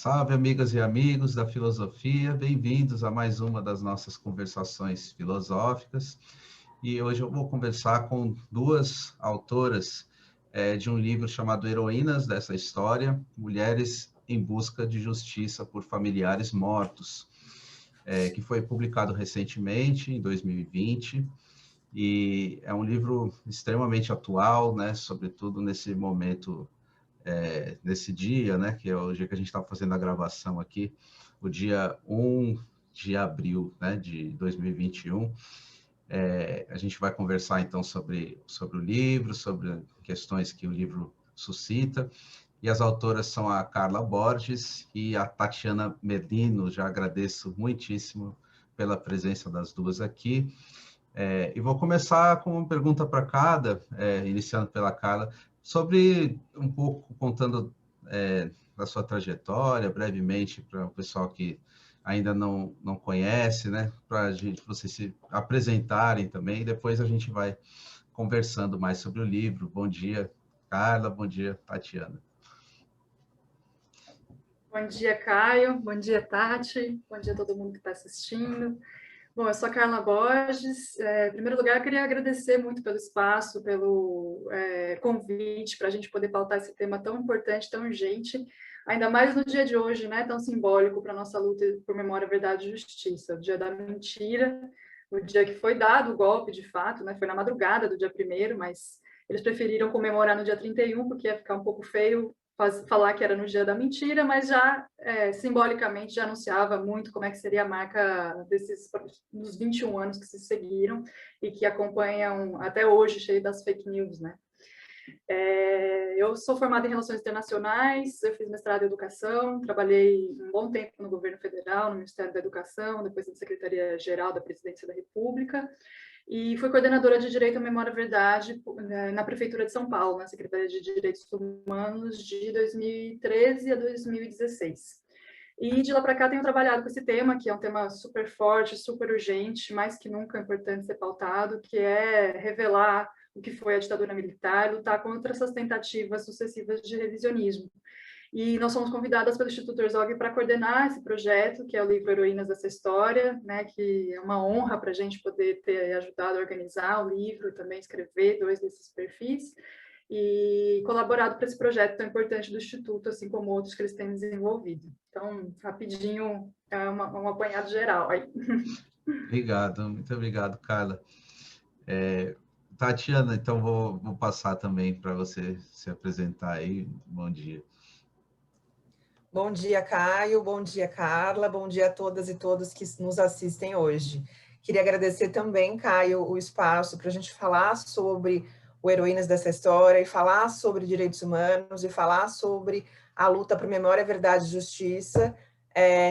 Salve, amigas e amigos da filosofia, bem-vindos a mais uma das nossas conversações filosóficas. E hoje eu vou conversar com duas autoras de um livro chamado Heroínas dessa História, Mulheres em Busca de Justiça por Familiares Mortos, que foi publicado recentemente, em 2020, e é um livro extremamente atual, né, sobretudo nesse momento, nesse dia, né, que é o dia que a gente está fazendo a gravação aqui, o dia 1 de abril, né, de 2021. A gente vai conversar, então, sobre o livro, sobre questões que o livro suscita, e as autoras são a Carla Borges e a Tatiana Merlino. Já agradeço muitíssimo pela presença das duas aqui. E vou começar com uma pergunta para cada, iniciando pela Carla, sobre um pouco contando da sua trajetória, brevemente, para o pessoal que ainda não conhece, né? Para vocês se apresentarem também, e depois a gente vai conversando mais sobre o livro. Bom dia, Carla, bom dia, Tatiana. Bom dia, Caio. Bom dia, Tati. Bom dia a todo mundo que está assistindo. Bom, eu sou a Carla Borges. Em primeiro lugar, eu queria agradecer muito pelo espaço, pelo convite para a gente poder pautar esse tema tão importante, tão urgente, ainda mais no dia de hoje, né, tão simbólico para a nossa luta por memória, verdade e justiça, o dia da mentira, o dia que foi dado o golpe, de fato, né, foi na madrugada do dia 1º, mas eles preferiram comemorar no dia 31, porque ia ficar um pouco feio falar que era no dia da mentira, mas já simbolicamente já anunciava muito como é que seria a marca dos 21 anos que se seguiram e que acompanham até hoje, cheio das fake news, né? Eu sou formada em Relações Internacionais, eu fiz mestrado em Educação, trabalhei um bom tempo no governo federal, no Ministério da Educação, depois na Secretaria-Geral da Presidência da República, e fui coordenadora de Direito à Memória e Verdade na Prefeitura de São Paulo, na Secretaria de Direitos Humanos, de 2013 a 2016. E de lá para cá tenho trabalhado com esse tema, que é um tema super forte, super urgente, mais que nunca importante ser pautado, que é revelar o que foi a ditadura militar, lutar contra essas tentativas sucessivas de revisionismo. E nós fomos convidadas pelo Instituto Herzog para coordenar esse projeto, que é o livro Heroínas dessa História, né, que é uma honra para a gente poder ter ajudado a organizar o livro, também escrever 2 desses perfis, e colaborado para esse projeto tão importante do Instituto, assim como outros que eles têm desenvolvido. Então, rapidinho, um apanhado geral aí. Obrigado, muito obrigado, Carla. Tatiana, então vou passar também para você se apresentar aí. Bom dia. Bom dia, Caio. Bom dia, Carla. Bom dia a todas e todos que nos assistem hoje. Queria agradecer também, Caio, o espaço para a gente falar sobre o Heroínas dessa História e falar sobre direitos humanos e falar sobre a luta por memória, verdade e justiça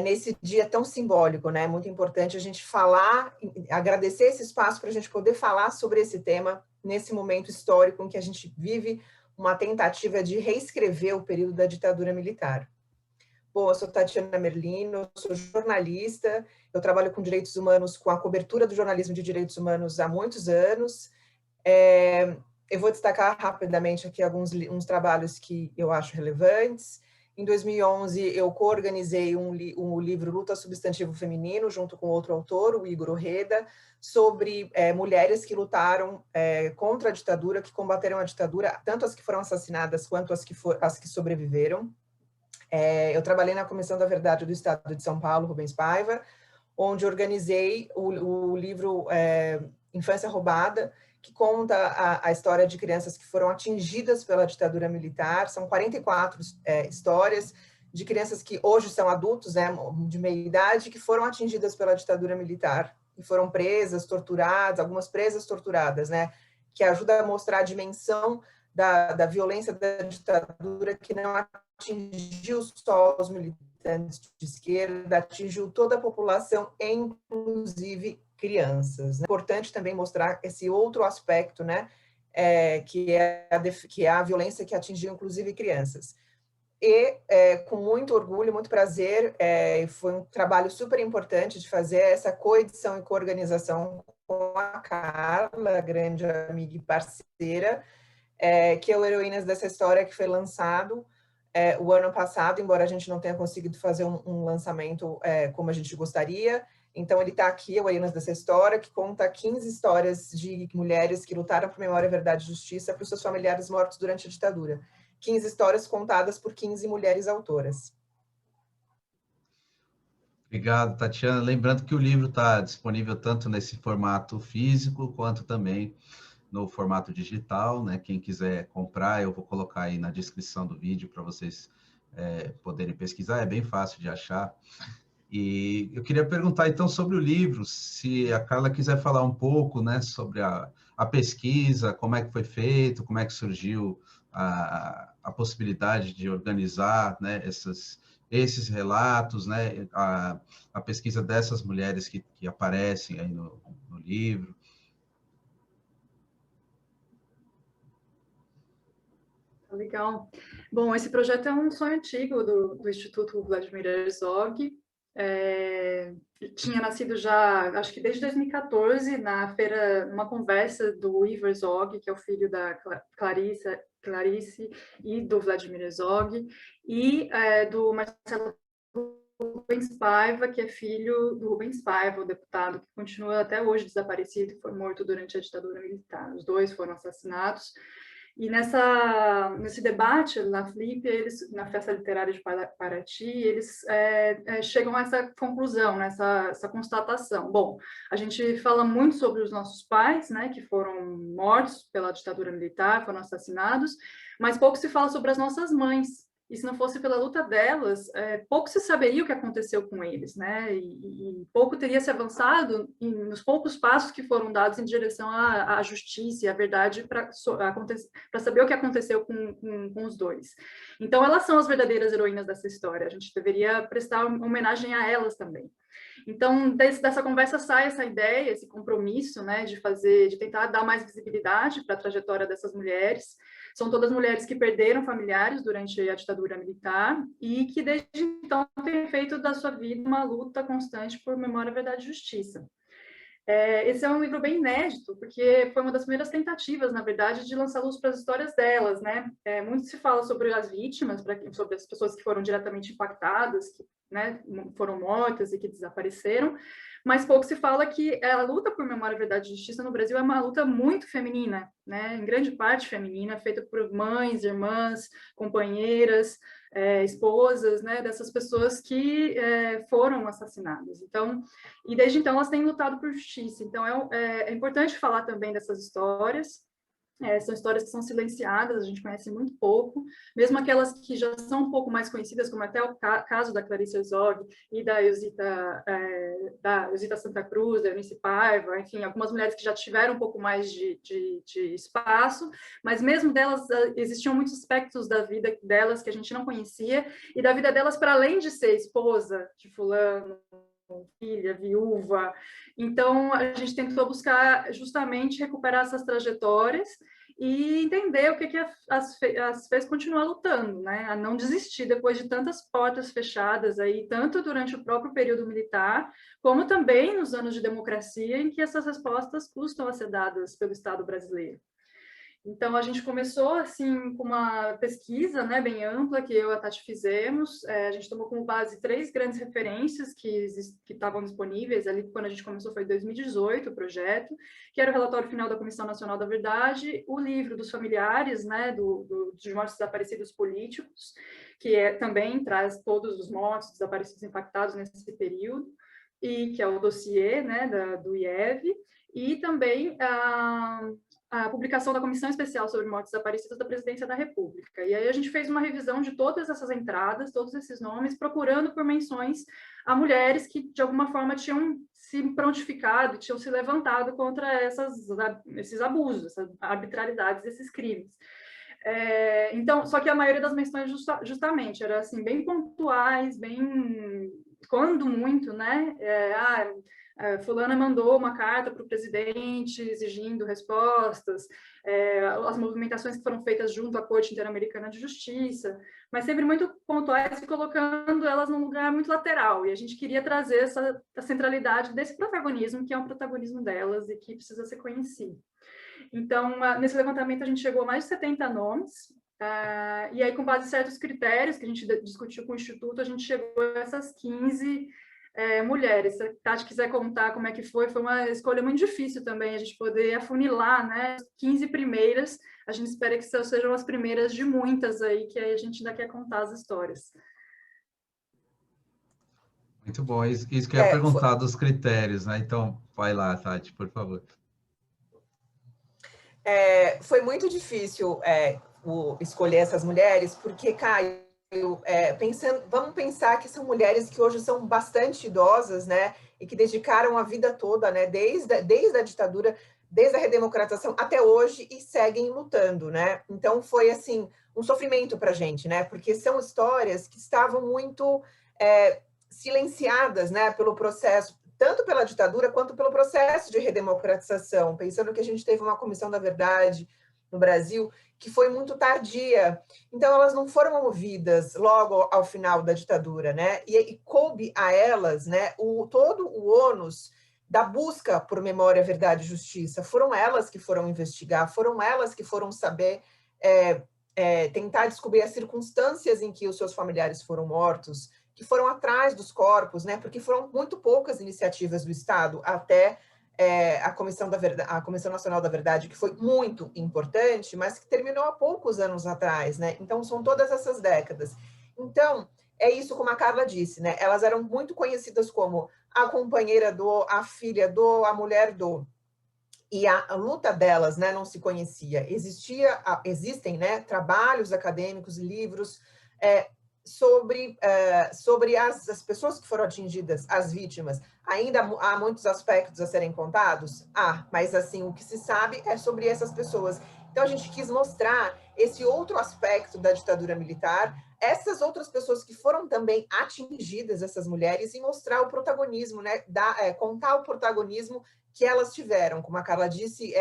nesse dia tão simbólico, né? Muito importante a gente falar, agradecer esse espaço para a gente poder falar sobre esse tema nesse momento histórico em que a gente vive uma tentativa de reescrever o período da ditadura militar. Bom, eu sou Tatiana Merlino, sou jornalista, eu trabalho com direitos humanos, com a cobertura do jornalismo de direitos humanos há muitos anos. Eu vou destacar rapidamente aqui uns trabalhos que eu acho relevantes. Em 2011, eu coorganizei um livro Luta Substantivo Feminino, junto com outro autor, o Igor Orreda, sobre mulheres que lutaram contra a ditadura, que combateram a ditadura, tanto as que foram assassinadas quanto as que sobreviveram. Eu trabalhei na Comissão da Verdade do Estado de São Paulo, Rubens Paiva, onde organizei o livro Infância Roubada, que conta a história de crianças que foram atingidas pela ditadura militar. São 44 histórias de crianças que hoje são adultos, né, de meia idade, que foram atingidas pela ditadura militar e foram presas, torturadas, algumas presas torturadas, né, que ajuda a mostrar a dimensão da violência da ditadura, que não atingiu só os militantes de esquerda, atingiu toda a população, inclusive crianças. É importante também mostrar esse outro aspecto, né, que é a violência que atingiu inclusive crianças. E, com muito orgulho, muito prazer, foi um trabalho super importante de fazer essa coedição e coorganização com a Carla, grande amiga e parceira, que é o Heroínas dessa História, que foi lançado o ano passado, embora a gente não tenha conseguido fazer um lançamento como a gente gostaria. Então, ele está aqui, o Hienas dessa História, que conta 15 histórias de mulheres que lutaram por memória, verdade e justiça para os seus familiares mortos durante a ditadura. 15 histórias contadas por 15 mulheres autoras. Obrigado, Tatiana. Lembrando que o livro está disponível tanto nesse formato físico, quanto também no formato digital, né? Quem quiser comprar, eu vou colocar aí na descrição do vídeo para vocês poderem pesquisar, é bem fácil de achar. E eu queria perguntar, então, sobre o livro, se a Carla quiser falar um pouco, né, sobre a pesquisa, como é que foi feito, como é que surgiu a possibilidade de organizar, né, esses relatos, né, a pesquisa dessas mulheres que aparecem aí no livro. Legal. Bom, esse projeto é um sonho antigo do Instituto Vladimir Herzog. Tinha nascido já, acho que desde 2014, na feira, numa conversa do Ivo Herzog, que é o filho da Clarice e do Vladimir Herzog, e do Marcelo Rubens Paiva, que é filho do Rubens Paiva, o deputado que continua até hoje desaparecido e foi morto durante a ditadura militar. Os dois foram assassinados. E nesse debate na Flip, na Festa Literária de Paraty, eles chegam a essa conclusão, essa constatação. Bom, a gente fala muito sobre os nossos pais, né, que foram mortos pela ditadura militar, foram assassinados, mas pouco se fala sobre as nossas mães. E se não fosse pela luta delas, pouco se saberia o que aconteceu com eles, né? E pouco teria se avançado nos poucos passos que foram dados em direção à justiça e à verdade para saber o que aconteceu com os dois. Então, elas são as verdadeiras heroínas dessa história. A gente deveria prestar homenagem a elas também. Então, dessa conversa sai essa ideia, esse compromisso, né, de tentar dar mais visibilidade para a trajetória dessas mulheres. São todas mulheres que perderam familiares durante a ditadura militar e que, desde então, têm feito da sua vida uma luta constante por memória, verdade e justiça. Esse é um livro bem inédito, porque foi uma das primeiras tentativas, na verdade, de lançar luz para as histórias delas, né? Muito se fala sobre as vítimas, sobre as pessoas que foram diretamente impactadas, que, né, foram mortas e que desapareceram, mas pouco se fala que a luta por memória, verdade e justiça no Brasil é uma luta muito feminina, né? Em grande parte feminina, feita por mães, irmãs, companheiras, esposas, né, dessas pessoas que foram assassinadas. Então, e desde então elas têm lutado por justiça. Então é importante falar também dessas histórias. São histórias que são silenciadas, a gente conhece muito pouco, mesmo aquelas que já são um pouco mais conhecidas, como até o caso da Clarice Herzog e da Eusita Santa Cruz, da Eunice Paiva, enfim, algumas mulheres que já tiveram um pouco mais de espaço, mas mesmo delas, existiam muitos aspectos da vida delas que a gente não conhecia, e da vida delas para além de ser esposa de fulano, filha, viúva. Então, a gente tentou buscar justamente recuperar essas trajetórias e entender o que as fez continuar lutando, né? A não desistir depois de tantas portas fechadas aí, tanto durante o próprio período militar, como também nos anos de democracia, em que essas respostas custam a ser dadas pelo Estado brasileiro. Então, a gente começou, assim, com uma pesquisa, né, bem ampla, que eu e a Tati fizemos. A gente tomou como base 3 grandes referências que estavam disponíveis ali, quando a gente começou, foi em 2018, o projeto, que era o relatório final da Comissão Nacional da Verdade, o livro dos familiares, né, dos mortos desaparecidos políticos, que também traz todos os mortos desaparecidos impactados nesse período, e que é o dossiê, né, do IEV, e também a publicação da Comissão Especial sobre Mortes Desaparecidas da Presidência da República. E aí a gente fez uma revisão de todas essas entradas, todos esses nomes, procurando por menções a mulheres que, de alguma forma, tinham se prontificado, tinham se levantado contra esses abusos, essas arbitrariedades, esses crimes. Então, só que a maioria das menções justamente era assim, bem pontuais, bem, quando muito, né? Fulana mandou uma carta para o presidente exigindo respostas, as movimentações que foram feitas junto à Corte Interamericana de Justiça, mas sempre muito pontuais e colocando elas num lugar muito lateral. E a gente queria trazer a centralidade desse protagonismo, que é um protagonismo delas e que precisa ser conhecido. Então, nesse levantamento, a gente chegou a mais de 70 nomes, E aí, com base em certos critérios que a gente discutiu com o Instituto, a gente chegou a essas 15 mulheres. Se a Tati quiser contar como é que foi uma escolha muito difícil também, a gente poder afunilar, né, as 15 primeiras. A gente espera que sejam as primeiras de muitas aí, que aí a gente ainda quer contar as histórias. Muito bom. Isso que eu ia perguntar dos critérios, né? Então, vai lá, Tati, por favor. Foi muito difícil escolher essas mulheres, porque, Caio, vamos pensar que são mulheres que hoje são bastante idosas, né? E que dedicaram a vida toda, né? Desde a ditadura, desde a redemocratização até hoje, e seguem lutando, né? Então, foi, assim, um sofrimento para a gente, né? Porque são histórias que estavam muito silenciadas, né? Pelo processo, tanto pela ditadura quanto pelo processo de redemocratização, pensando que a gente teve uma comissão da verdade no Brasil que foi muito tardia. Então, elas não foram ouvidas logo ao final da ditadura, né? E coube a elas, né, todo o ônus da busca por memória, verdade e justiça. Foram elas que foram investigar, foram elas que foram saber tentar descobrir as circunstâncias em que os seus familiares foram mortos, que foram atrás dos corpos, né? Porque foram muito poucas iniciativas do Estado até a Comissão Nacional da Verdade, que foi muito importante, mas que terminou há poucos anos atrás, né? Então, são todas essas décadas. Então, é isso como a Carla disse, né? Elas eram muito conhecidas como a companheira do, a filha do, a mulher do. E a luta delas, né, não se conhecia. Existem, né, trabalhos acadêmicos, livros sobre as pessoas que foram atingidas, as vítimas. Ainda há muitos aspectos a serem contados? Mas assim, o que se sabe é sobre essas pessoas. Então, a gente quis mostrar esse outro aspecto da ditadura militar, essas outras pessoas que foram também atingidas, essas mulheres, e mostrar o protagonismo, né, contar o protagonismo que elas tiveram. Como a Carla disse,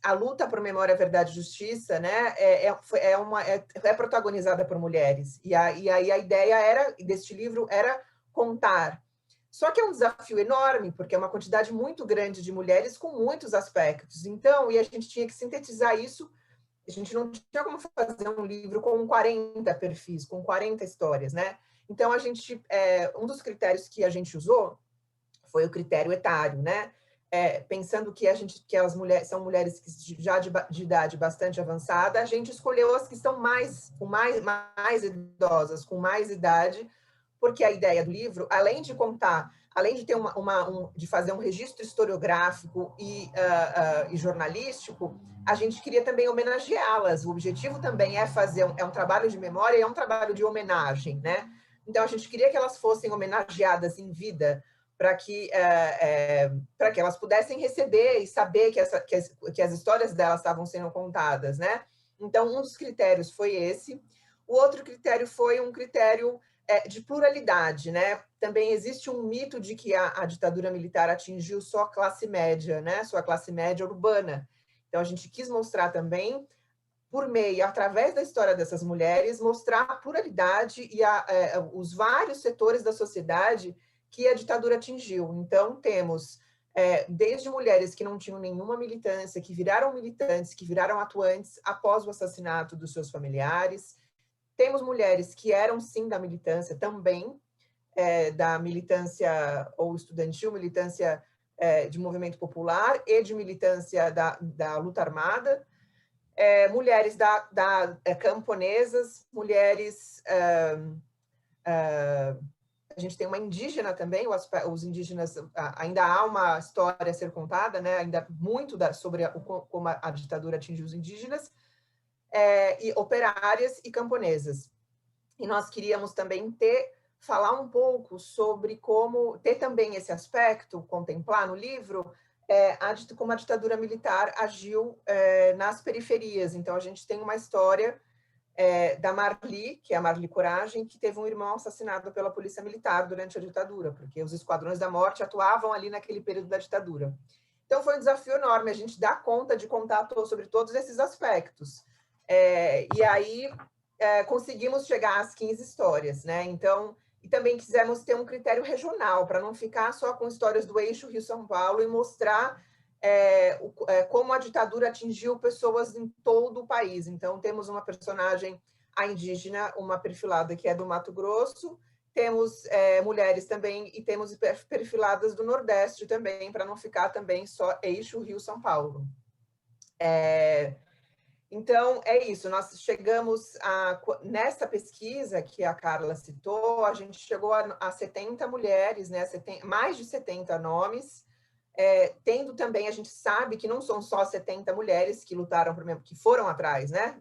a luta por memória, verdade e justiça, né, é protagonizada por mulheres. E aí a ideia deste livro era contar. Só que é um desafio enorme, porque é uma quantidade muito grande de mulheres com muitos aspectos. Então, e a gente tinha que sintetizar isso. A gente não tinha como fazer um livro com 40 perfis, com 40 histórias, né? Então, um dos critérios que a gente usou foi o critério etário, né? Pensando que as mulheres são mulheres que já de idade bastante avançada, a gente escolheu as que estão mais idosas, com mais idade, porque a ideia do livro, além de contar, além de ter de fazer um registro historiográfico e jornalístico, a gente queria também homenageá-las. O objetivo também é fazer um trabalho de memória e é um trabalho de homenagem, né? Então, a gente queria que elas fossem homenageadas em vida, para que elas pudessem receber e saber que as histórias delas estavam sendo contadas, né? Então, um dos critérios foi esse. O outro critério foi um critério de pluralidade, né? Também existe um mito de que a ditadura militar atingiu só a classe média, né? Só a classe média urbana. Então, a gente quis mostrar também, por meio, através da história dessas mulheres, mostrar a pluralidade e os vários setores da sociedade que a ditadura atingiu. Então, temos desde mulheres que não tinham nenhuma militância, que viraram militantes, que viraram atuantes após o assassinato dos seus familiares. Temos mulheres que eram, sim, da militância também, da militância ou estudantil, militância de movimento popular e de militância da luta armada. Mulheres camponesas, mulheres... a gente tem uma indígena também, os indígenas, ainda há uma história a ser contada, né? Ainda muito sobre como a ditadura atingiu os indígenas, e operárias e camponesas. E nós queríamos também falar um pouco sobre como ter também esse aspecto, contemplar no livro, como a ditadura militar agiu nas periferias. Então, a gente tem uma história da Marli, que é a Marli Coragem, que teve um irmão assassinado pela polícia militar durante a ditadura, porque os esquadrões da morte atuavam ali naquele período da ditadura. Então, foi um desafio enorme a gente dar conta de contar sobre todos esses aspectos. E aí, conseguimos chegar às 15 histórias, né? Então, e também quisemos ter um critério regional, para não ficar só com histórias do eixo Rio-São Paulo e mostrar como a ditadura atingiu pessoas em todo o país. Então, temos uma personagem, a indígena, uma perfilada que é do Mato Grosso, temos mulheres também, e temos perfiladas do Nordeste também, para não ficar também só eixo Rio-São Paulo. Então, é isso, nós chegamos nessa pesquisa que a Carla citou, a gente chegou a 70 mulheres, né, mais de 70 nomes, tendo também, a gente sabe que não são só 70 mulheres que lutaram, que foram atrás, né,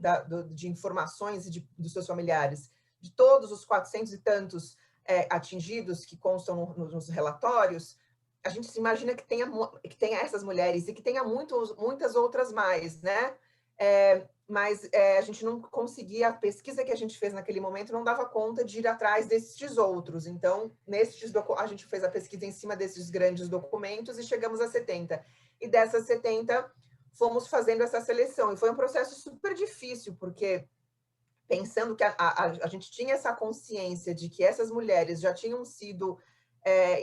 de informações e dos seus familiares, de todos os 400 e tantos atingidos que constam nos relatórios, a gente se imagina que tenha essas mulheres e que tenha muitas outras mais, né? Mas a gente não conseguia, a pesquisa que a gente fez naquele momento não dava conta de ir atrás desses outros. Então, a gente fez a pesquisa em cima desses grandes documentos e chegamos a 70. E dessas 70, fomos fazendo essa seleção. E foi um processo super difícil, porque pensando que a gente tinha essa consciência de que essas mulheres já tinham sido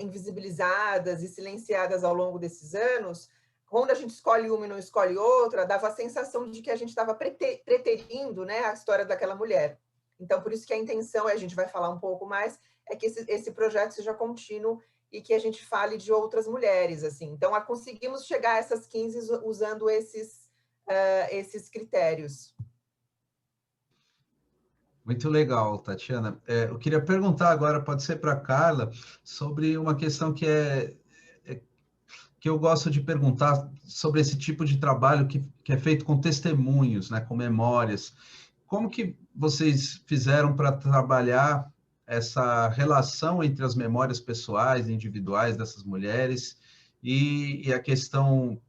invisibilizadas e silenciadas ao longo desses anos, quando a gente escolhe uma e não escolhe outra, dava a sensação de que a gente estava preterindo, né, a história daquela mulher. Então, por isso que a intenção, a gente vai falar um pouco mais, é que esse projeto seja contínuo e que a gente fale de outras mulheres, assim. Então, conseguimos chegar a essas 15 usando esses critérios. Muito legal, Tatiana. Eu queria perguntar agora, pode ser para a Carla, sobre uma questão que eu gosto de perguntar sobre esse tipo de trabalho que é feito com testemunhos, né, com memórias. Como que vocês fizeram para trabalhar essa relação entre as memórias pessoais, individuais dessas mulheres e a questão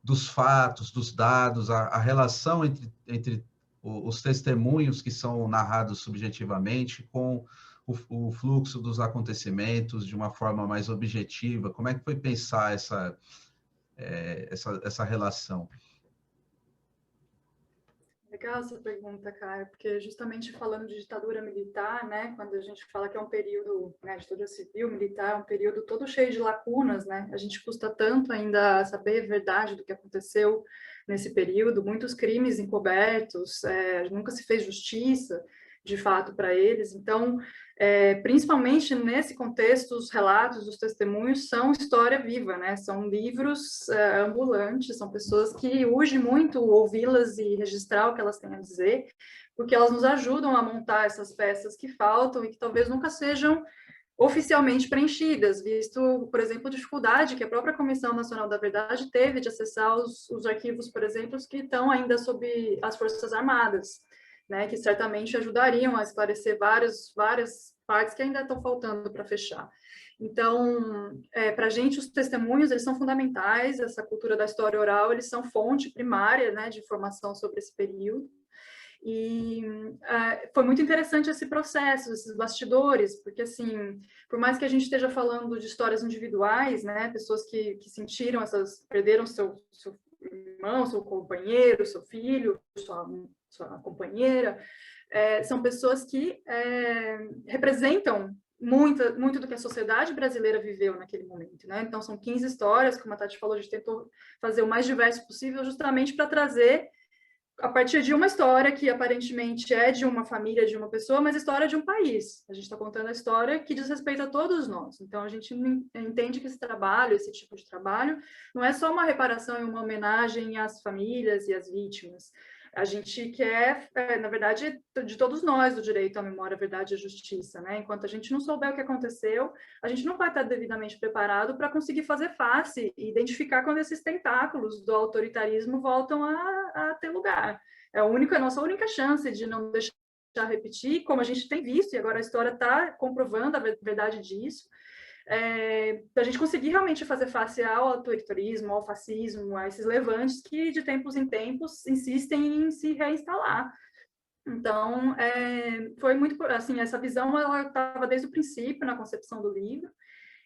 dos fatos, dos dados, a relação entre os testemunhos que são narrados subjetivamente com o fluxo dos acontecimentos de uma forma mais objetiva? Como é que foi pensar essa relação? Legal essa pergunta, Caio, porque justamente falando de ditadura militar, né, quando a gente fala que é um período, né, ditadura civil, militar, é um período todo cheio de lacunas, né, a gente custa tanto ainda saber a verdade do que aconteceu nesse período, muitos crimes encobertos, nunca se fez justiça, de fato, para eles, então, principalmente nesse contexto, os relatos, os testemunhos são história viva, né? São livros ambulantes, são pessoas que urge muito ouvi-las e registrar o que elas têm a dizer, porque elas nos ajudam a montar essas peças que faltam e que talvez nunca sejam oficialmente preenchidas, visto, por exemplo, a dificuldade que a própria Comissão Nacional da Verdade teve de acessar os arquivos, por exemplo, que estão ainda sob as Forças Armadas, né, que certamente ajudariam a esclarecer várias partes que ainda estão faltando para fechar. Então, para a gente, os testemunhos, eles são fundamentais, essa cultura da história oral, eles são fonte primária, né, de informação sobre esse período. E foi muito interessante esse processo, esses bastidores, porque, assim, por mais que a gente esteja falando de histórias individuais, né, pessoas que sentiram perderam seu irmão, seu companheiro, seu filho, sua companheira, são pessoas que representam muito do que a sociedade brasileira viveu naquele momento, né? Então, são 15 histórias, como a Tati falou, a gente tentou fazer o mais diverso possível, justamente para trazer, a partir de uma história que aparentemente é de uma família, de uma pessoa, mas a história de um país. A gente está contando a história que diz respeito a todos nós. Então, a gente entende que esse trabalho, esse tipo de trabalho, não é só uma reparação e uma homenagem às famílias e às vítimas. A gente quer, na verdade, de todos nós, o direito à memória, à verdade e à justiça, né? Enquanto a gente não souber o que aconteceu, a gente não vai estar devidamente preparado para conseguir fazer face e identificar quando esses tentáculos do autoritarismo voltam a ter lugar. É a nossa única chance de não deixar repetir, como a gente tem visto, e agora a história está comprovando a verdade disso, da gente conseguir realmente fazer face ao autoritarismo, ao fascismo, a esses levantes que de tempos em tempos insistem em se reinstalar. Então, foi muito, assim, essa visão ela estava desde o princípio na concepção do livro,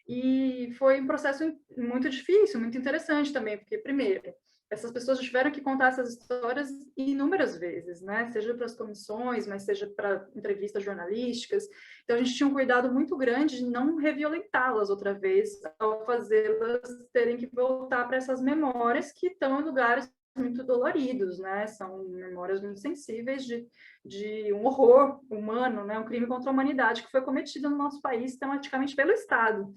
e foi um processo muito difícil, muito interessante também, porque, primeiro, essas pessoas já tiveram que contar essas histórias inúmeras vezes, né? Seja para as comissões, mas seja para entrevistas jornalísticas. Então, a gente tinha um cuidado muito grande de não reviolentá-las outra vez, ao fazê-las terem que voltar para essas memórias que estão em lugares muito doloridos, né? São memórias muito sensíveis de um horror humano, né? Um crime contra a humanidade que foi cometido no nosso país sistematicamente pelo Estado,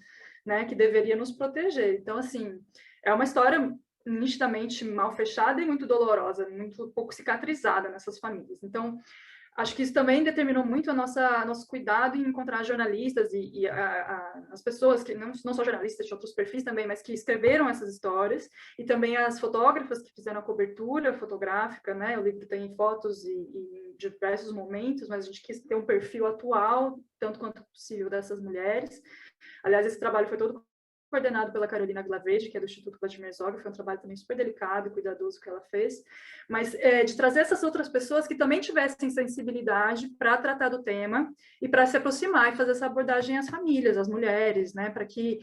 né? Que deveria nos proteger. Então, assim, é uma história nitidamente mal fechada e muito dolorosa, muito pouco cicatrizada nessas famílias. Então, acho que isso também determinou muito nosso cuidado em encontrar jornalistas e as pessoas que, não só jornalistas, de outros perfis também, mas que escreveram essas histórias, e também as fotógrafas que fizeram a cobertura fotográfica, né? O livro tem fotos e diversos momentos, mas a gente quis ter um perfil atual, tanto quanto possível, dessas mulheres. Aliás, esse trabalho foi todo coordenado pela Carolina Vilaverde, que é do Instituto Vladimir Herzog, foi um trabalho também super delicado e cuidadoso que ela fez, mas de trazer essas outras pessoas que também tivessem sensibilidade para tratar do tema e para se aproximar e fazer essa abordagem às famílias, às mulheres, né, para que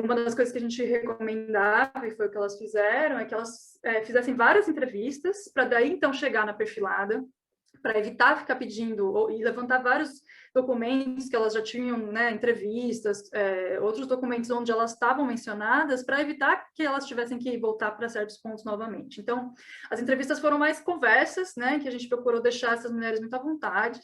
uma das coisas que a gente recomendava, e foi o que elas fizeram, é que elas fizessem várias entrevistas, para daí então chegar na perfilada, para evitar ficar pedindo e levantar vários documentos que elas já tinham, né, entrevistas, outros documentos onde elas estavam mencionadas, para evitar que elas tivessem que voltar para certos pontos novamente. Então, as entrevistas foram mais conversas, né, que a gente procurou deixar essas mulheres muito à vontade,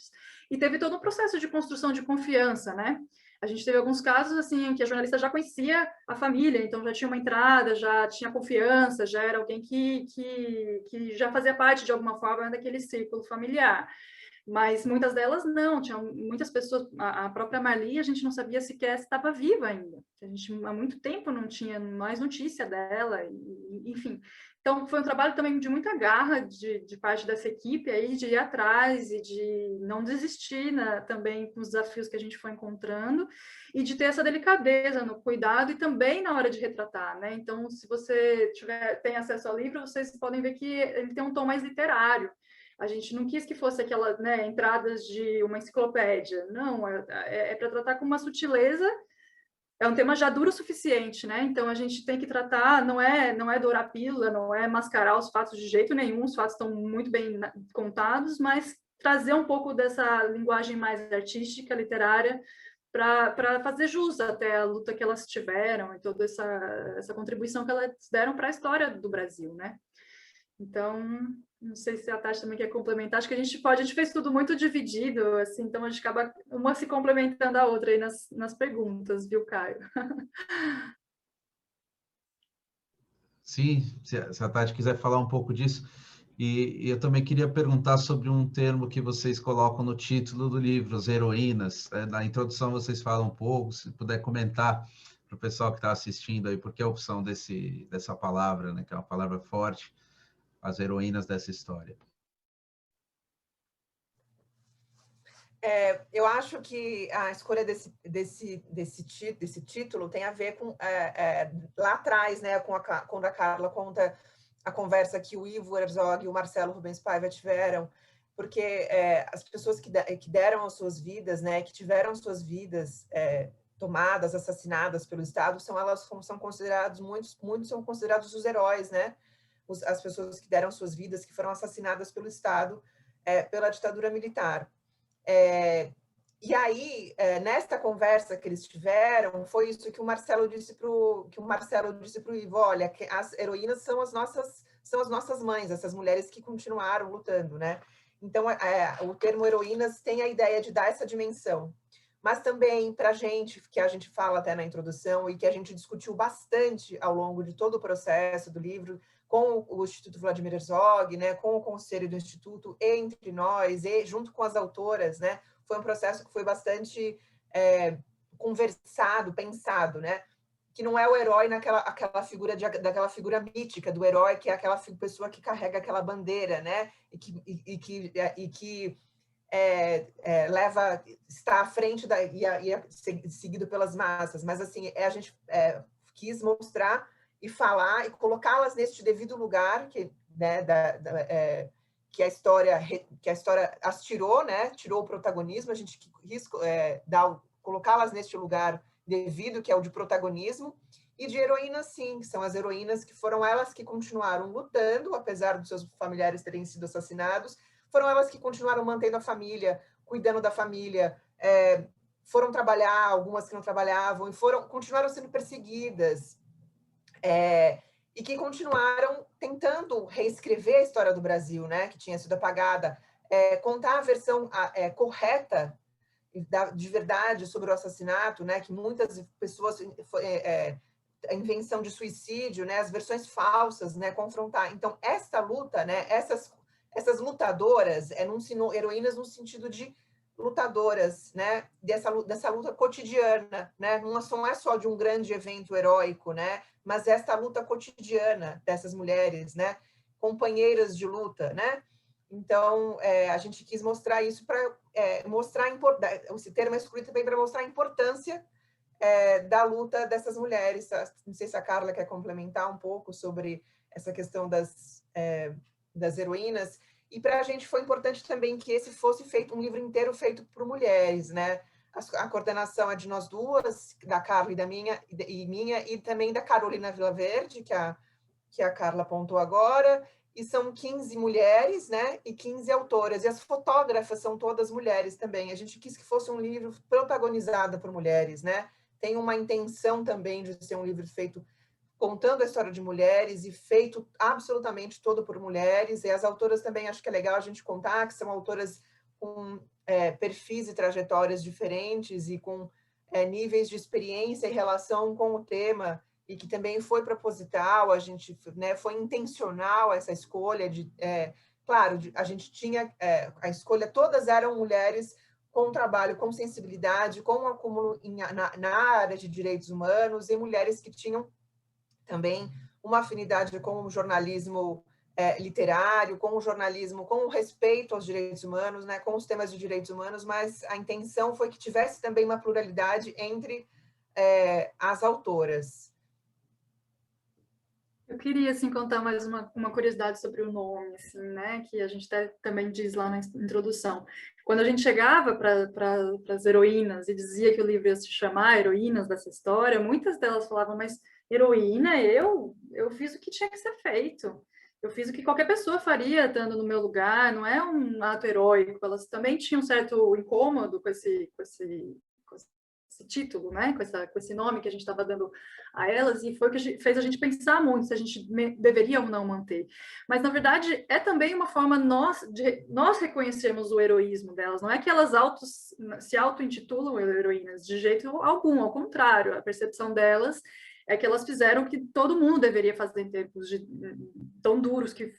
e teve todo um processo de construção de confiança, né? A gente teve alguns casos assim em que a jornalista já conhecia a família, então já tinha uma entrada, já tinha confiança, já era alguém que já fazia parte de alguma forma daquele círculo familiar. Mas muitas delas não, tinha muitas pessoas, a própria Marli, a gente não sabia sequer se estava viva ainda. A gente há muito tempo não tinha mais notícia dela, enfim. Então, foi um trabalho também de muita garra de parte dessa equipe aí, de ir atrás e de não desistir, né, também com os desafios que a gente foi encontrando, e de ter essa delicadeza no cuidado e também na hora de retratar, né? Então, se você tem acesso ao livro, vocês podem ver que ele tem um tom mais literário. A gente não quis que fosse aquelas, né, entradas de uma enciclopédia. Não, é para tratar com uma sutileza. É um tema já duro o suficiente, né? Então a gente tem que tratar, não é dourar a pílula, não é mascarar os fatos de jeito nenhum, os fatos estão muito bem contados, mas trazer um pouco dessa linguagem mais artística, literária, para fazer jus até a luta que elas tiveram e toda essa contribuição que elas deram para a história do Brasil, né? Então, não sei se a Tati também quer complementar, acho que a gente fez tudo muito dividido, assim, então a gente acaba uma se complementando a outra aí nas perguntas, viu, Caio? Sim, se a Tati quiser falar um pouco disso. E eu também queria perguntar sobre um termo que vocês colocam no título do livro, as heroínas. Na introdução vocês falam um pouco, se puder comentar para o pessoal que está assistindo aí, por que a opção dessa palavra, né, que é uma palavra forte, as heroínas dessa história. Eu acho que a escolha desse título tem a ver com lá atrás, né, quando a Carla conta a conversa que o Ivo Herzog e o Marcelo Rubens Paiva tiveram, porque as pessoas que deram as suas vidas, né, que tiveram suas vidas tomadas, assassinadas pelo Estado, são considerados, muitos são considerados os heróis, né? As pessoas que deram suas vidas, que foram assassinadas pelo Estado, pela ditadura militar. E aí, nesta conversa que eles tiveram, foi isso que o Marcelo disse para o Ivo: olha, que as heroínas são as nossas mães, essas mulheres que continuaram lutando, né? Então, o termo heroínas tem a ideia de dar essa dimensão. Mas também, para a gente, que a gente fala até na introdução, e que a gente discutiu bastante ao longo de todo o processo do livro, com o Instituto Vladimir Herzog, né, com o conselho do Instituto, entre nós, e junto com as autoras, né, foi um processo que foi bastante conversado, pensado, né, que não é o herói daquela figura mítica do herói, que é aquela pessoa que carrega aquela bandeira, né, e que está à frente e é seguido pelas massas, mas assim, a gente quis mostrar e falar e colocá-las neste devido lugar que, né, que a história as tirou, né, tirou o protagonismo, a gente quis colocá-las neste lugar devido, que é o de protagonismo, e de heroínas, sim, que são as heroínas que foram elas que continuaram lutando, apesar dos seus familiares terem sido assassinados, foram elas que continuaram mantendo a família, cuidando da família, foram trabalhar, algumas que não trabalhavam, e continuaram sendo perseguidas, e que continuaram tentando reescrever a história do Brasil, né, que tinha sido apagada, contar a versão correta de verdade sobre o assassinato, né, que muitas pessoas a invenção de suicídio, né, as versões falsas, né, confrontar. Então essa luta, né, essas lutadoras, heroínas no sentido de lutadoras, né, dessa luta cotidiana, né, não é só de um grande evento heróico, né, mas essa luta cotidiana dessas mulheres, né, companheiras de luta, né. Então, a gente quis mostrar isso para mostrar esse termo é escolhido também para mostrar a importância da luta dessas mulheres. Não sei se a Carla quer complementar um pouco sobre essa questão das heroínas. E para a gente foi importante também que esse fosse feito um livro inteiro feito por mulheres, né? A coordenação é de nós duas, da Carla e da minha, e também da Carolina Vilaverde, que a Carla apontou agora, e são 15 mulheres, né, e 15 autoras, e as fotógrafas são todas mulheres também. A gente quis que fosse um livro protagonizado por mulheres, né? Tem uma intenção também de ser um livro feito contando a história de mulheres e feito absolutamente todo por mulheres, e as autoras também acho que é legal a gente contar que são autoras com perfis e trajetórias diferentes e com níveis de experiência em relação com o tema, e que também foi proposital, a gente, né, foi intencional essa escolha claro, a gente tinha a escolha, todas eram mulheres com trabalho, com sensibilidade, com um acúmulo na área de direitos humanos, e mulheres que tinham também uma afinidade com o jornalismo literário, com o jornalismo, com o respeito aos direitos humanos, né, com os temas de direitos humanos, mas a intenção foi que tivesse também uma pluralidade entre as autoras. Eu queria, assim, contar mais uma curiosidade sobre o nome, assim, né, que a gente também diz lá na introdução. Quando a gente chegava para as heroínas e dizia que o livro ia se chamar Heroínas dessa História, muitas delas falavam, mas heroína, eu fiz o que tinha que ser feito. Eu fiz o que qualquer pessoa faria estando no meu lugar, não é um ato heróico. Elas também tinham um certo incômodo com esse título, né, com esse nome que a gente estava dando a elas, e foi o que fez a gente pensar muito se a gente deveria ou não manter. Mas, na verdade, é também uma forma de nós reconhecermos o heroísmo delas. Não é que elas se auto-intitulam heroínas, de jeito algum, ao contrário, a percepção delas é que elas fizeram o que todo mundo deveria fazer em tempos tão duros que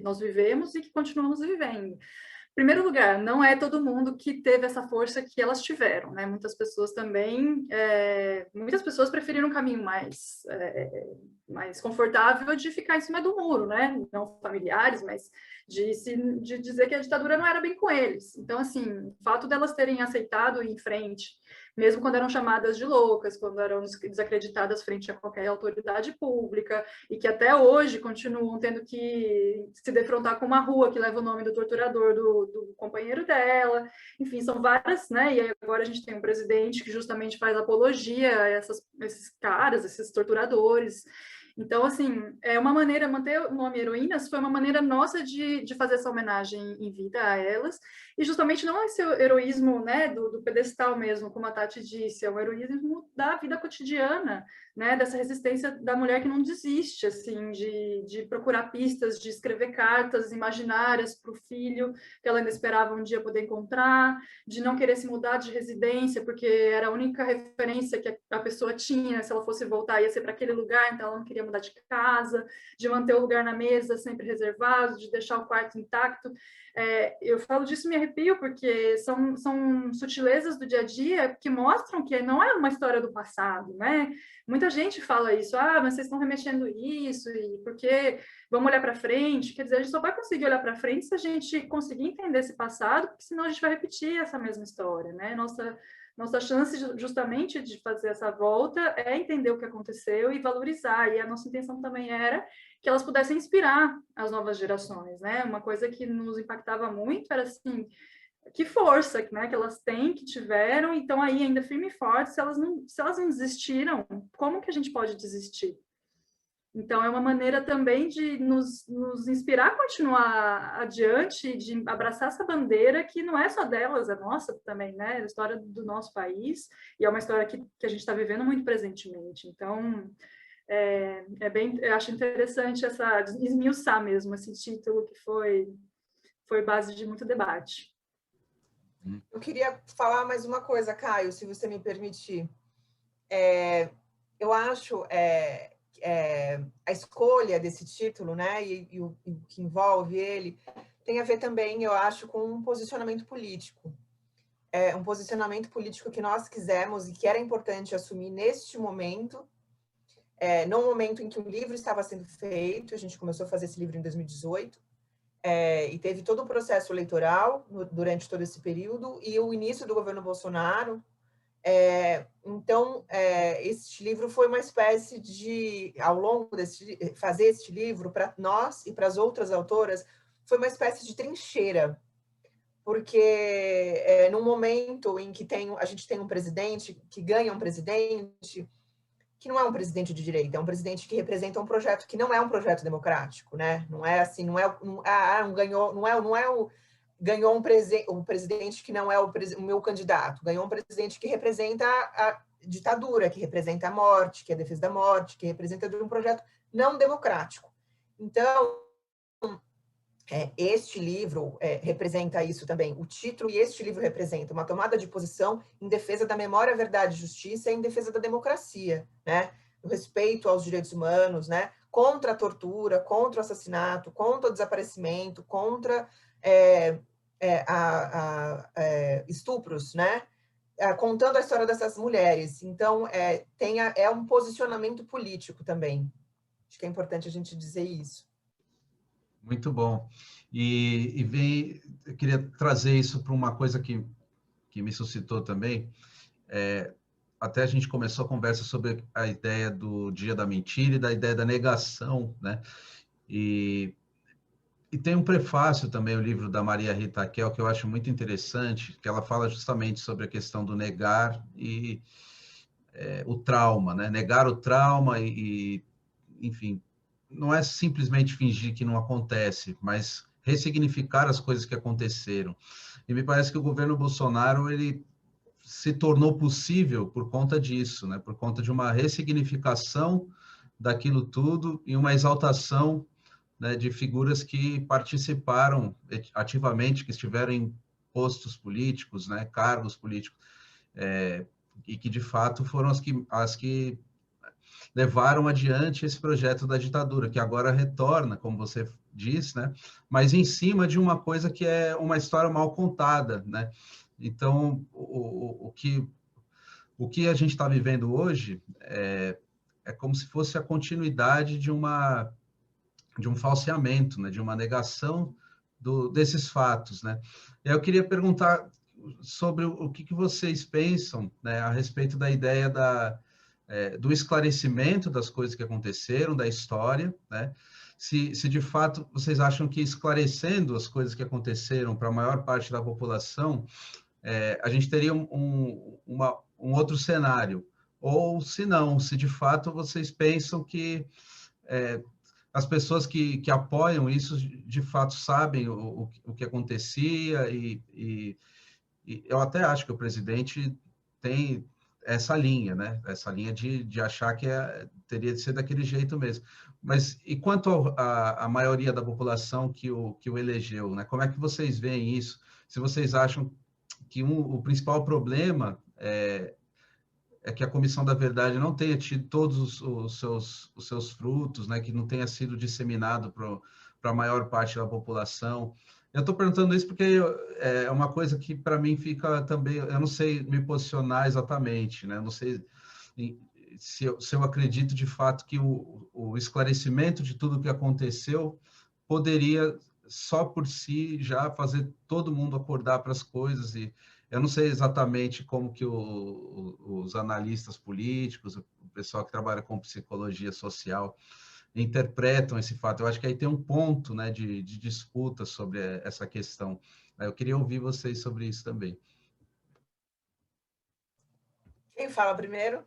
nós vivemos e que continuamos vivendo. Primeiro lugar, não é todo mundo que teve essa força que elas tiveram, né? Muitas pessoas preferiram um caminho mais confortável de ficar em cima do muro, né? Não familiares, mas de dizer que a ditadura não era bem com eles. Então, assim, o fato delas terem aceitado ir em frente, mesmo quando eram chamadas de loucas, quando eram desacreditadas frente a qualquer autoridade pública, e que até hoje continuam tendo que se defrontar com uma rua que leva o nome do torturador do companheiro dela. Enfim, são várias, né? E agora a gente tem um presidente que justamente faz apologia a esses caras, esses torturadores. Então, assim, é uma maneira, manter o nome Heroínas foi uma maneira nossa de fazer essa homenagem em vida a elas, e justamente não esse heroísmo, né, do pedestal mesmo, como a Tati disse, é um heroísmo da vida cotidiana, né, dessa resistência da mulher que não desiste, assim, de procurar pistas, de escrever cartas imaginárias para o filho, que ela ainda esperava um dia poder encontrar, de não querer se mudar de residência, porque era a única referência que a pessoa tinha, se ela fosse voltar, ia ser para aquele lugar, então ela não queria mudar de casa, de manter o lugar na mesa sempre reservado, de deixar o quarto intacto. Eu falo disso e me arrepio, porque são sutilezas do dia a dia que mostram que não é uma história do passado, né? Muita gente fala isso, mas vocês estão remexendo isso, e porque vamos olhar para frente. Quer dizer, a gente só vai conseguir olhar para frente se a gente conseguir entender esse passado, porque senão a gente vai repetir essa mesma história, né? Nossa chance justamente de fazer essa volta é entender o que aconteceu e valorizar, e a nossa intenção também era que elas pudessem inspirar as novas gerações, né? Uma coisa que nos impactava muito era assim, que força, né, que elas têm, que tiveram, e estão aí ainda firme e forte. Se elas não desistiram, como que a gente pode desistir? Então, é uma maneira também de nos inspirar a continuar adiante, de abraçar essa bandeira que não é só delas, é nossa também, né? É a história do nosso país, e é uma história que a gente está vivendo muito presentemente. Então, eu acho interessante esmiuçar mesmo esse título que foi base de muito debate. Eu queria falar mais uma coisa, Caio, se você me permitir. Eu acho a escolha desse título, né, e o que envolve ele, tem a ver também, eu acho, com um posicionamento político. Um posicionamento político que nós quisemos e que era importante assumir neste momento, no momento em que o livro estava sendo feito. A gente começou a fazer esse livro em 2018, e teve todo o processo eleitoral durante todo esse período, e o início do governo Bolsonaro. Então, este livro foi uma espécie de, ao longo fazer este livro, para nós e para as outras autoras, foi uma espécie de trincheira, porque num momento em que a gente tem um presidente que ganha um presidente que não é um presidente de direita, é um presidente que representa um projeto que não é um projeto democrático, né? Não é assim, ganhou um presidente que não é o meu candidato, ganhou um presidente que representa a ditadura, que representa a morte, que é a defesa da morte, que representa um projeto não democrático. Então, este livro representa isso também. O título e este livro representa uma tomada de posição em defesa da memória, verdade e justiça e em defesa da democracia, né? O respeito aos direitos humanos, né? Contra a tortura, contra o assassinato, contra o desaparecimento, contra estupros, né? Contando a história dessas mulheres. Então, é um posicionamento político também. Acho que é importante a gente dizer isso. Muito bom. Eu queria trazer isso para uma coisa que me suscitou também. Até a gente começou a conversa sobre a ideia do dia da mentira e da ideia da negação, né? E tem um prefácio também, o livro da Maria Rita Raquel, que eu acho muito interessante, que ela fala justamente sobre a questão do negar e o trauma, né? Negar o trauma enfim, não é simplesmente fingir que não acontece, mas ressignificar as coisas que aconteceram. E me parece que o governo Bolsonaro, ele se tornou possível por conta disso, né? Por conta de uma ressignificação daquilo tudo e uma exaltação, né, de figuras que participaram ativamente, que estiveram em postos políticos, né, cargos políticos, e que de fato foram as que levaram adiante esse projeto da ditadura, que agora retorna, como você disse, né? Mas em cima de uma coisa que é uma história mal contada, né? Então, o que a gente está vivendo hoje é como se fosse a continuidade de um falseamento, né? De uma negação desses fatos, né? Eu queria perguntar sobre o que vocês pensam, né, a respeito da ideia do esclarecimento das coisas que aconteceram, da história, né? Se de fato vocês acham que esclarecendo as coisas que aconteceram para a maior parte da população, a gente teria um outro cenário, ou se não, se de fato vocês pensam que as pessoas que apoiam isso de fato sabem o que acontecia e eu até acho que o presidente tem essa linha, né? Essa linha de achar que teria de ser daquele jeito mesmo. Mas e quanto à maioria da população que o elegeu, né? Como é que vocês veem isso? Se vocês acham que o principal problema é que a Comissão da Verdade não tenha tido todos os seus frutos, né? Que não tenha sido disseminado para a maior parte da população. Eu estou perguntando isso porque é uma coisa que, para mim, fica também... Eu não sei me posicionar exatamente, né? Eu não sei se eu acredito, de fato, que o esclarecimento de tudo o que aconteceu poderia, só por si, já fazer todo mundo acordar para as coisas. E eu não sei exatamente como que os analistas políticos, o pessoal que trabalha com psicologia social, interpretam esse fato. Eu acho que aí tem um ponto, né, de disputa sobre essa questão. Eu queria ouvir vocês sobre isso também. Quem fala primeiro?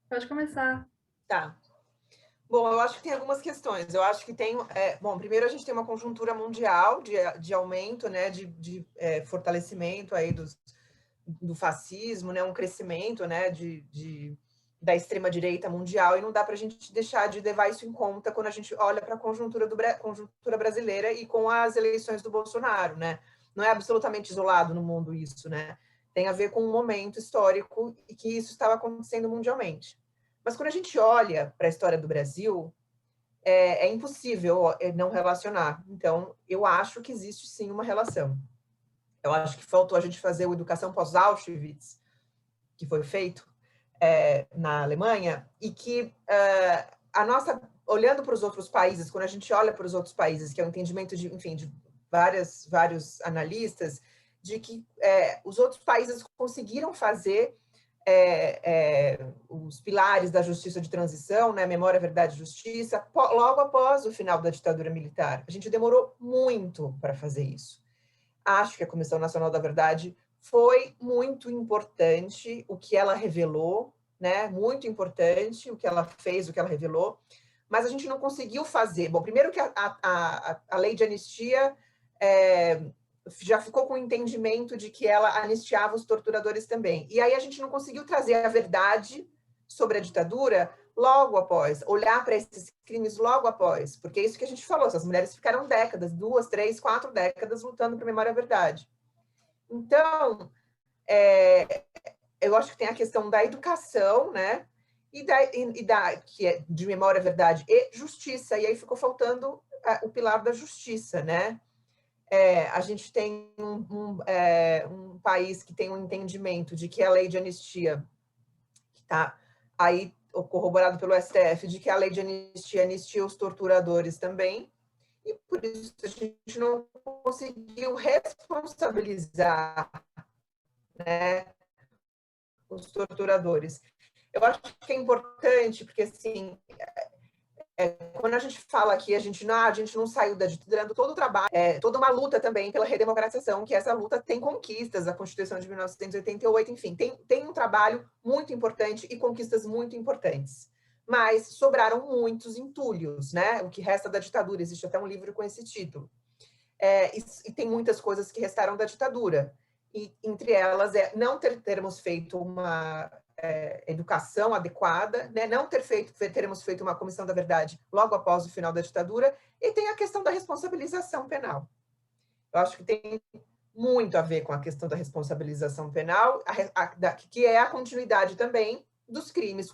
Pode começar. Tá. Bom, eu acho que tem algumas questões. Eu acho que tem... bom, primeiro a gente tem uma conjuntura mundial de aumento, né, de fortalecimento aí do fascismo, né, um crescimento, né, da extrema-direita mundial, e não dá para a gente deixar de levar isso em conta quando a gente olha para a conjuntura brasileira e com as eleições do Bolsonaro, né? Não é absolutamente isolado no mundo isso, né? Tem a ver com um momento histórico e que isso estava acontecendo mundialmente. Mas quando a gente olha para a história do Brasil, é impossível não relacionar. Então, eu acho que existe sim uma relação. Eu acho que faltou a gente fazer o Educação Pós-Auschwitz, que foi feito na Alemanha, e que a nossa, olhando para os outros países, quando a gente olha para os outros países, que é o entendimento de, enfim, de vários analistas, de que os outros países conseguiram fazer os pilares da justiça de transição, né, memória, verdade e justiça, logo após o final da ditadura militar. A gente demorou muito para fazer isso. Acho que a Comissão Nacional da Verdade foi muito importante o que ela revelou, né? Muito importante o que ela fez, o que ela revelou, mas a gente não conseguiu fazer. Bom, primeiro que a lei de anistia já ficou com o entendimento de que ela anistiava os torturadores também. E aí a gente não conseguiu trazer a verdade sobre a ditadura logo após, olhar para esses crimes logo após, porque é isso que a gente falou, essas mulheres ficaram décadas, 2, 3, 4 décadas lutando por memória e verdade. Então, eu acho que tem a questão da educação, né, que é de memória, verdade e justiça, e aí ficou faltando o pilar da justiça, né? A gente tem um país que tem um entendimento de que a lei de anistia, que está aí corroborado pelo STF, de que a lei de anistia anistia os torturadores também, e por isso a gente não conseguiu responsabilizar, né, os torturadores. Eu acho que é importante, porque assim, quando a gente fala aqui, a gente não saiu da ditadura, todo o trabalho, toda uma luta também pela redemocratização, que essa luta tem conquistas, a Constituição de 1988, enfim, tem um trabalho muito importante e conquistas muito importantes. Mas sobraram muitos entulhos, né? O que resta da ditadura, existe até um livro com esse título. E tem muitas coisas que restaram da ditadura. E entre elas não termos feito uma educação adequada, né? Não teremos feito uma comissão da verdade logo após o final da ditadura, e tem a questão da responsabilização penal. Eu acho que tem muito a ver com a questão da responsabilização penal, que é a continuidade também dos crimes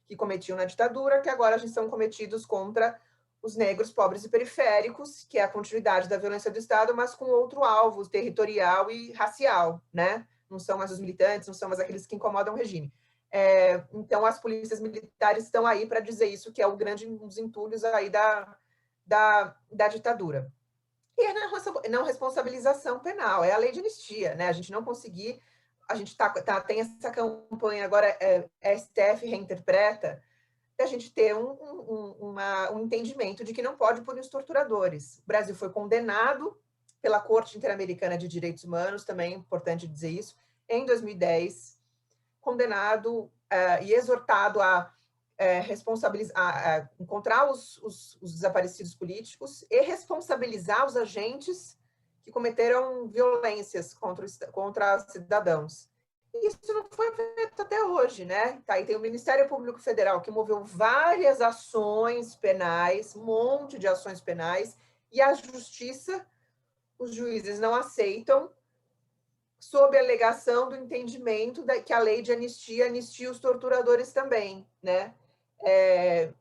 que cometiam na ditadura, que agora já são cometidos contra os negros, pobres e periféricos, que é a continuidade da violência do Estado, mas com outro alvo territorial e racial, né? Não são mais os militantes, não são mais aqueles que incomodam o regime. Então, as polícias militares estão aí para dizer isso, que é um dos entulhos aí da ditadura. E a não responsabilização penal, é a lei de anistia, né? A gente não conseguir, a gente tem essa campanha agora, STF reinterpreta, a gente ter um entendimento de que não pode punir os torturadores. O Brasil foi condenado pela Corte Interamericana de Direitos Humanos, também é importante dizer isso, em 2010, condenado e exortado a responsabilizar, encontrar os desaparecidos políticos e responsabilizar os agentes que cometeram violências contra cidadãos. E isso não foi feito até hoje, né? Tá, e tem o Ministério Público Federal, que moveu várias ações penais, um monte de ações penais, e a Justiça, os juízes não aceitam, sob a alegação do entendimento que a lei de anistia anistia os torturadores também, né?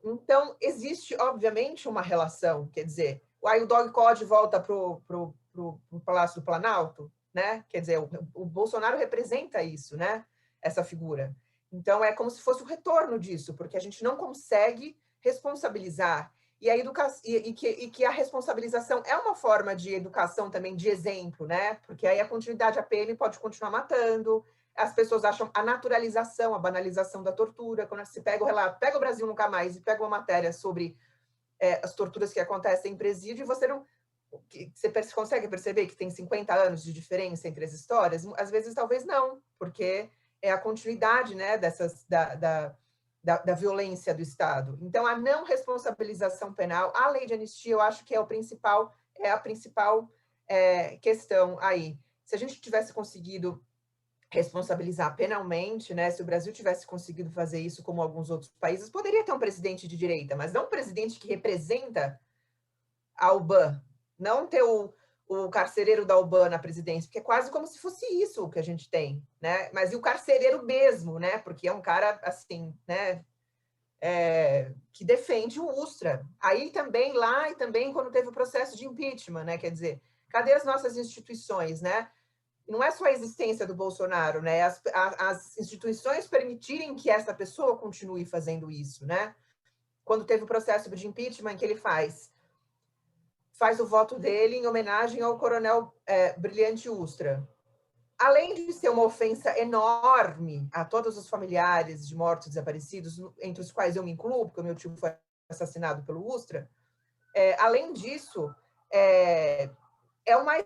Então, existe, obviamente, uma relação, quer dizer, aí o dog code volta para o Palácio do Planalto, né? Quer dizer, o Bolsonaro representa isso, né? Essa figura. Então, é como se fosse o retorno disso, porque a gente não consegue responsabilizar. E a educação, que a responsabilização é uma forma de educação também, de exemplo, né? Porque aí a continuidade, a PM pode continuar matando, as pessoas acham a naturalização, a banalização da tortura, quando se pega o relato, pega o Brasil Nunca Mais e pega uma matéria sobre as torturas que acontecem em presídio, e você não... Você consegue perceber que tem 50 anos de diferença entre as histórias? Às vezes, talvez não, porque é a continuidade, né, da violência do Estado. Então, a não responsabilização penal, a lei de anistia, eu acho que é a principal questão aí. Se a gente tivesse conseguido responsabilizar penalmente, né? Se o Brasil tivesse conseguido fazer isso como alguns outros países, poderia ter um presidente de direita, mas não um presidente que representa a UBAN, não ter o carcereiro da UBAN na presidência, porque é quase como se fosse isso que a gente tem, né? Mas e o carcereiro mesmo, né? Porque é um cara assim, né? Que defende o Ustra. Aí também, lá e também quando teve o processo de impeachment, né? Quer dizer, cadê as nossas instituições, né? Não é só a existência do Bolsonaro, né? As instituições permitirem que essa pessoa continue fazendo isso, né? Quando teve o processo de impeachment, que ele faz o voto dele em homenagem ao coronel Brilhante Ustra. Além de ser uma ofensa enorme a todos os familiares de mortos e desaparecidos, entre os quais eu me incluo, porque o meu tio foi assassinado pelo Ustra, além disso, é uma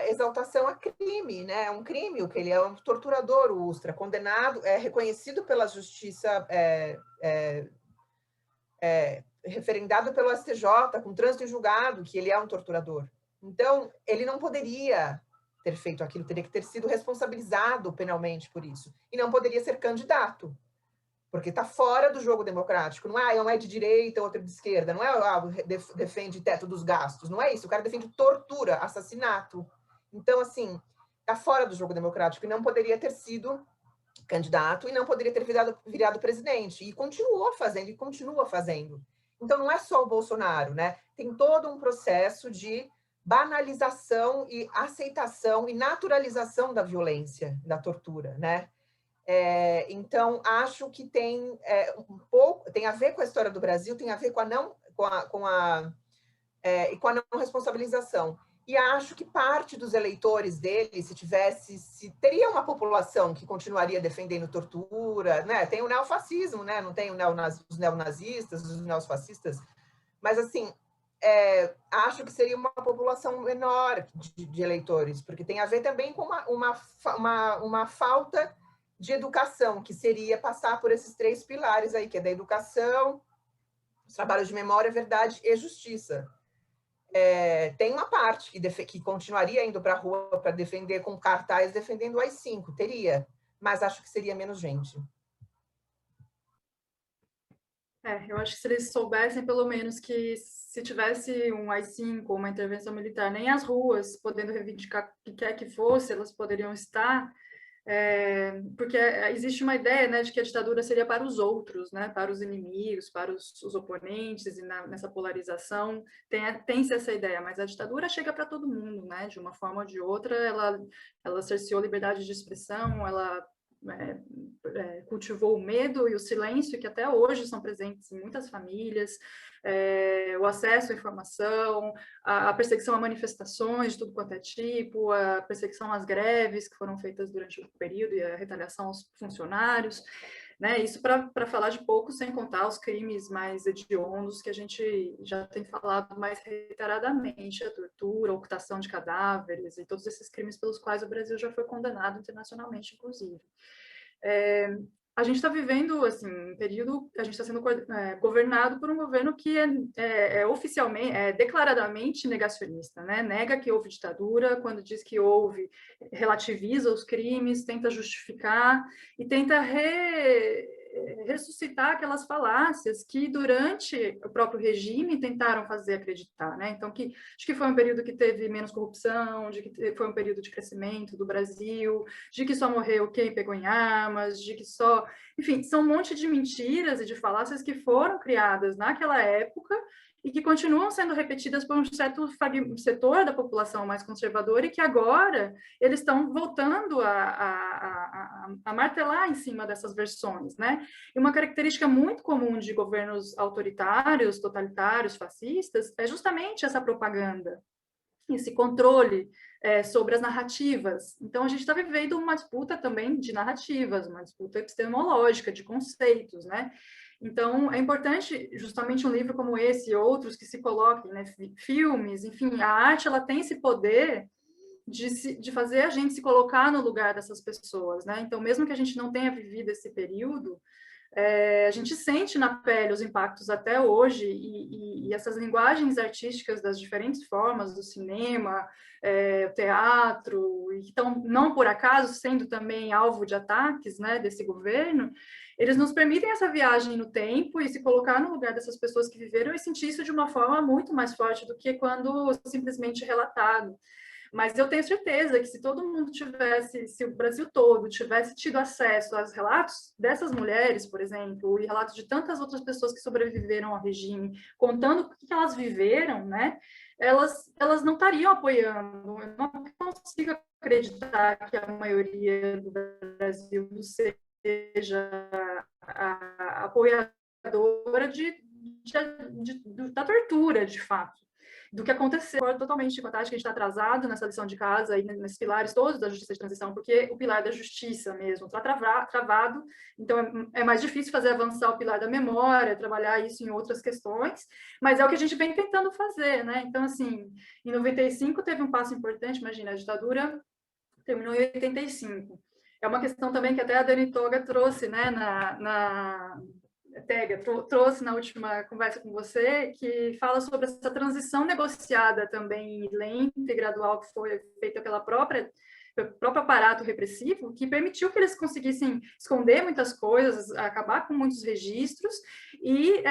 exaltação a crime, né? É um crime o que ele é, um torturador, o Ustra, condenado, reconhecido pela justiça, referendado pelo STJ, com trânsito em julgado, que ele é um torturador. Então, ele não poderia ter feito aquilo, teria que ter sido responsabilizado penalmente por isso. E não poderia ser candidato, porque está fora do jogo democrático. Não é um é de direita, outro de esquerda. Não é defende teto dos gastos. Não é isso. O cara defende tortura, assassinato. Então, assim, está fora do jogo democrático e não poderia ter sido candidato e não poderia ter virado presidente. E continuou fazendo, e continua fazendo. Então, não é só o Bolsonaro, né? Tem todo um processo de banalização e aceitação e naturalização da violência, da tortura, né? Então, acho que tem um pouco, tem a ver com a história do Brasil, tem a ver com a não responsabilização. E acho que parte dos eleitores dele, se teria uma população que continuaria defendendo tortura, né? Tem o neofascismo, né? Não tem os neonazistas, os neofascistas, mas assim, acho que seria uma população menor de eleitores, porque tem a ver também com uma falta de educação, que seria passar por esses 3 pilares aí, que é da educação, os trabalhos de memória, verdade e justiça. Tem uma parte que continuaria indo para a rua para defender, com cartaz defendendo o AI-5, teria, mas acho que seria menos gente. Eu acho que se eles soubessem, pelo menos, que se tivesse um AI-5 ou uma intervenção militar, nem as ruas, podendo reivindicar o que quer que fosse, elas poderiam estar, porque existe uma ideia, né, de que a ditadura seria para os outros, né, para os inimigos, para os oponentes, e nessa polarização tem-se essa ideia, mas a ditadura chega para todo mundo, né, de uma forma ou de outra, ela cerceou a liberdade de expressão, ela cultivou o medo e o silêncio, que até hoje são presentes em muitas famílias, o acesso à informação, a perseguição a manifestações de tudo quanto é tipo, a perseguição às greves que foram feitas durante o período e a retaliação aos funcionários, né? Isso para falar de pouco, sem contar os crimes mais hediondos que a gente já tem falado mais reiteradamente, a tortura, a ocultação de cadáveres e todos esses crimes pelos quais o Brasil já foi condenado internacionalmente, inclusive. A gente está vivendo, assim, um período, a gente está sendo governado por um governo que oficialmente, declaradamente negacionista, né? Nega que houve ditadura, quando diz que houve, relativiza os crimes, tenta justificar e tenta ressuscitar aquelas falácias que durante o próprio regime tentaram fazer acreditar, né? Então, acho que foi um período que teve menos corrupção, de que foi um período de crescimento do Brasil, de que só morreu quem pegou em armas, de que só... Enfim, são um monte de mentiras e de falácias que foram criadas naquela época e que continuam sendo repetidas por um certo setor da população mais conservadora e que agora eles estão voltando a martelar em cima dessas versões, né? E uma característica muito comum de governos autoritários, totalitários, fascistas, é justamente essa propaganda, esse controle sobre as narrativas. Então, a gente está vivendo uma disputa também de narrativas, uma disputa epistemológica, de conceitos, né? Então, é importante, justamente um livro como esse e outros que se coloquem, né, filmes, enfim, a arte, ela tem esse poder de fazer a gente se colocar no lugar dessas pessoas, né? Então, mesmo que a gente não tenha vivido esse período, a gente sente na pele os impactos até hoje, e essas linguagens artísticas das diferentes formas, do cinema, teatro, e que estão, não por acaso, sendo também alvo de ataques, né, desse governo, eles nos permitem essa viagem no tempo e se colocar no lugar dessas pessoas que viveram e sentir isso de uma forma muito mais forte do que quando simplesmente relatado. Mas eu tenho certeza que se todo mundo tivesse, se o Brasil todo tivesse tido acesso aos relatos dessas mulheres, por exemplo, e relatos de tantas outras pessoas que sobreviveram ao regime, contando o que elas viveram, né, elas não estariam apoiando. Eu não consigo acreditar que a maioria do Brasil seja a apoiadora da tortura, de fato, do que aconteceu. Eu concordo totalmente com a Tati, que a gente está atrasado nessa lição de casa, e nesses pilares todos da justiça de transição, porque o pilar da justiça mesmo está travado, então é mais difícil fazer avançar o pilar da memória, trabalhar isso em outras questões, mas é o que a gente vem tentando fazer, né? Então, assim, em 95 teve um passo importante, imagina, a ditadura terminou em 85. É uma questão também que até a Dani Toga trouxe, né, Tega, trouxe na última conversa com você, que fala sobre essa transição negociada também, lenta e gradual, que foi feita pelo próprio aparato repressivo, que permitiu que eles conseguissem esconder muitas coisas, acabar com muitos registros e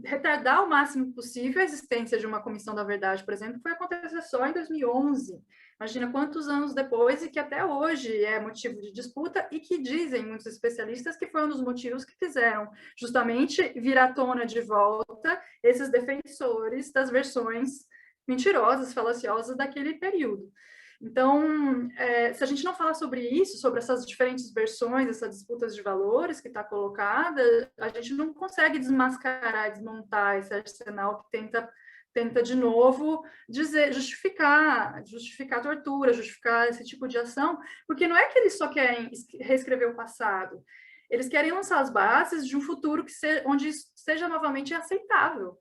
retardar o máximo possível a existência de uma comissão da verdade, por exemplo, que foi acontecer só em 2011. Imagina quantos anos depois, e que até hoje é motivo de disputa, e que dizem muitos especialistas que foi um dos motivos que fizeram justamente vir à tona de volta esses defensores das versões mentirosas, falaciosas daquele período. Então, se a gente não falar sobre isso, sobre essas diferentes versões, essas disputas de valores que está colocada, a gente não consegue desmascarar, desmontar esse arsenal que tenta de novo justificar a tortura, justificar esse tipo de ação, porque não é que eles só querem reescrever o passado, eles querem lançar as bases de um futuro onde seja novamente aceitável.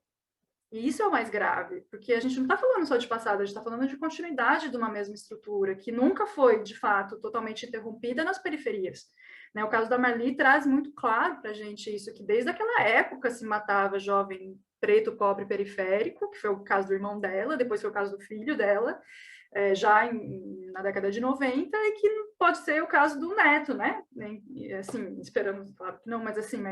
E isso é o mais grave, porque a gente não está falando só de passado, a gente está falando de continuidade de uma mesma estrutura, que nunca foi, de fato, totalmente interrompida nas periferias. Né? O caso da Marli traz muito claro para a gente isso, que desde aquela época se matava jovem preto, pobre, periférico, que foi o caso do irmão dela, depois foi o caso do filho dela, na década de 90, e que pode ser o caso do neto, né? Assim, esperamos, claro que não, mas assim,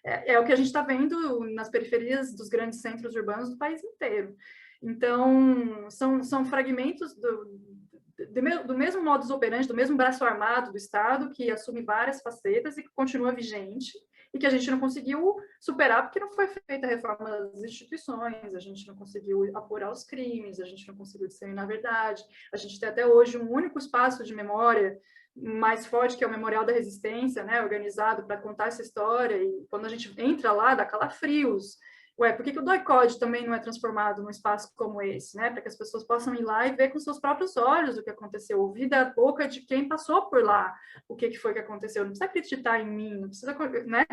é o que a gente está vendo nas periferias dos grandes centros urbanos do país inteiro. Então, são fragmentos do mesmo modus operandi, do mesmo braço armado do Estado, que assume várias facetas e que continua vigente, e que a gente não conseguiu superar porque não foi feita a reforma das instituições, a gente não conseguiu apurar os crimes, a gente não conseguiu disseminar a verdade, a gente tem até hoje um único espaço de memória mais forte, que é o Memorial da Resistência, né, organizado para contar essa história, e quando a gente entra lá, dá calafrios. Por que o DOI-CODE também não é transformado num espaço como esse, né? Para que as pessoas possam ir lá e ver com seus próprios olhos o que aconteceu, ouvir da boca de quem passou por lá o que foi que aconteceu. Não precisa acreditar em mim, não precisa, né?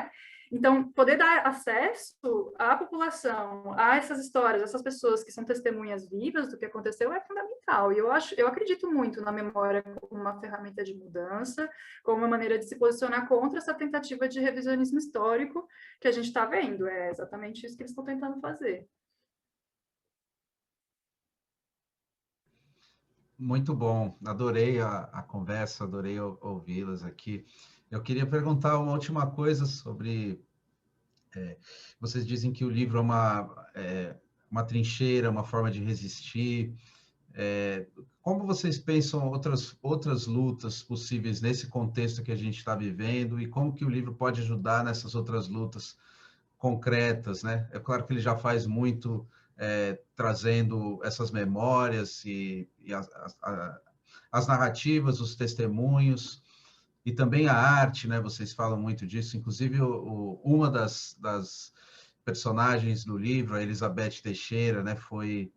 Então, poder dar acesso à população, a essas histórias, essas pessoas que são testemunhas vivas do que aconteceu é fundamental. E eu acredito muito na memória como uma ferramenta de mudança, como uma maneira de se posicionar contra essa tentativa de revisionismo histórico que a gente está vendo. É exatamente isso que eles estão tentando fazer. Muito bom, adorei a conversa, adorei ouvi-las aqui. Eu queria perguntar uma última coisa sobre... vocês dizem que o livro é uma trincheira, uma forma de resistir. Como vocês pensam outras lutas possíveis nesse contexto que a gente está vivendo, e como que o livro pode ajudar nessas outras lutas concretas, né? É claro que ele já faz muito trazendo essas memórias e as narrativas, os testemunhos, e também a arte, né? Vocês falam muito disso, inclusive uma das personagens do livro, a Elizabeth Teixeira, né? Foi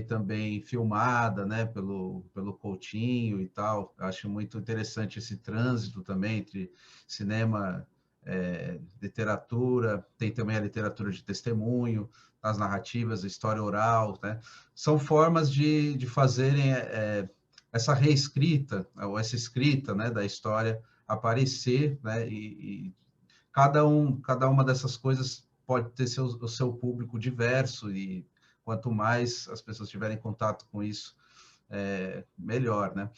também filmada, né, pelo Coutinho e tal. Eu acho muito interessante esse trânsito também entre cinema literatura, tem também a literatura de testemunho, as narrativas, a história oral, né? São formas de fazerem essa reescrita, ou essa escrita, né, da história aparecer, né? E cada uma dessas coisas pode ter o seu público diverso, e quanto mais as pessoas tiverem contato com isso, melhor, né?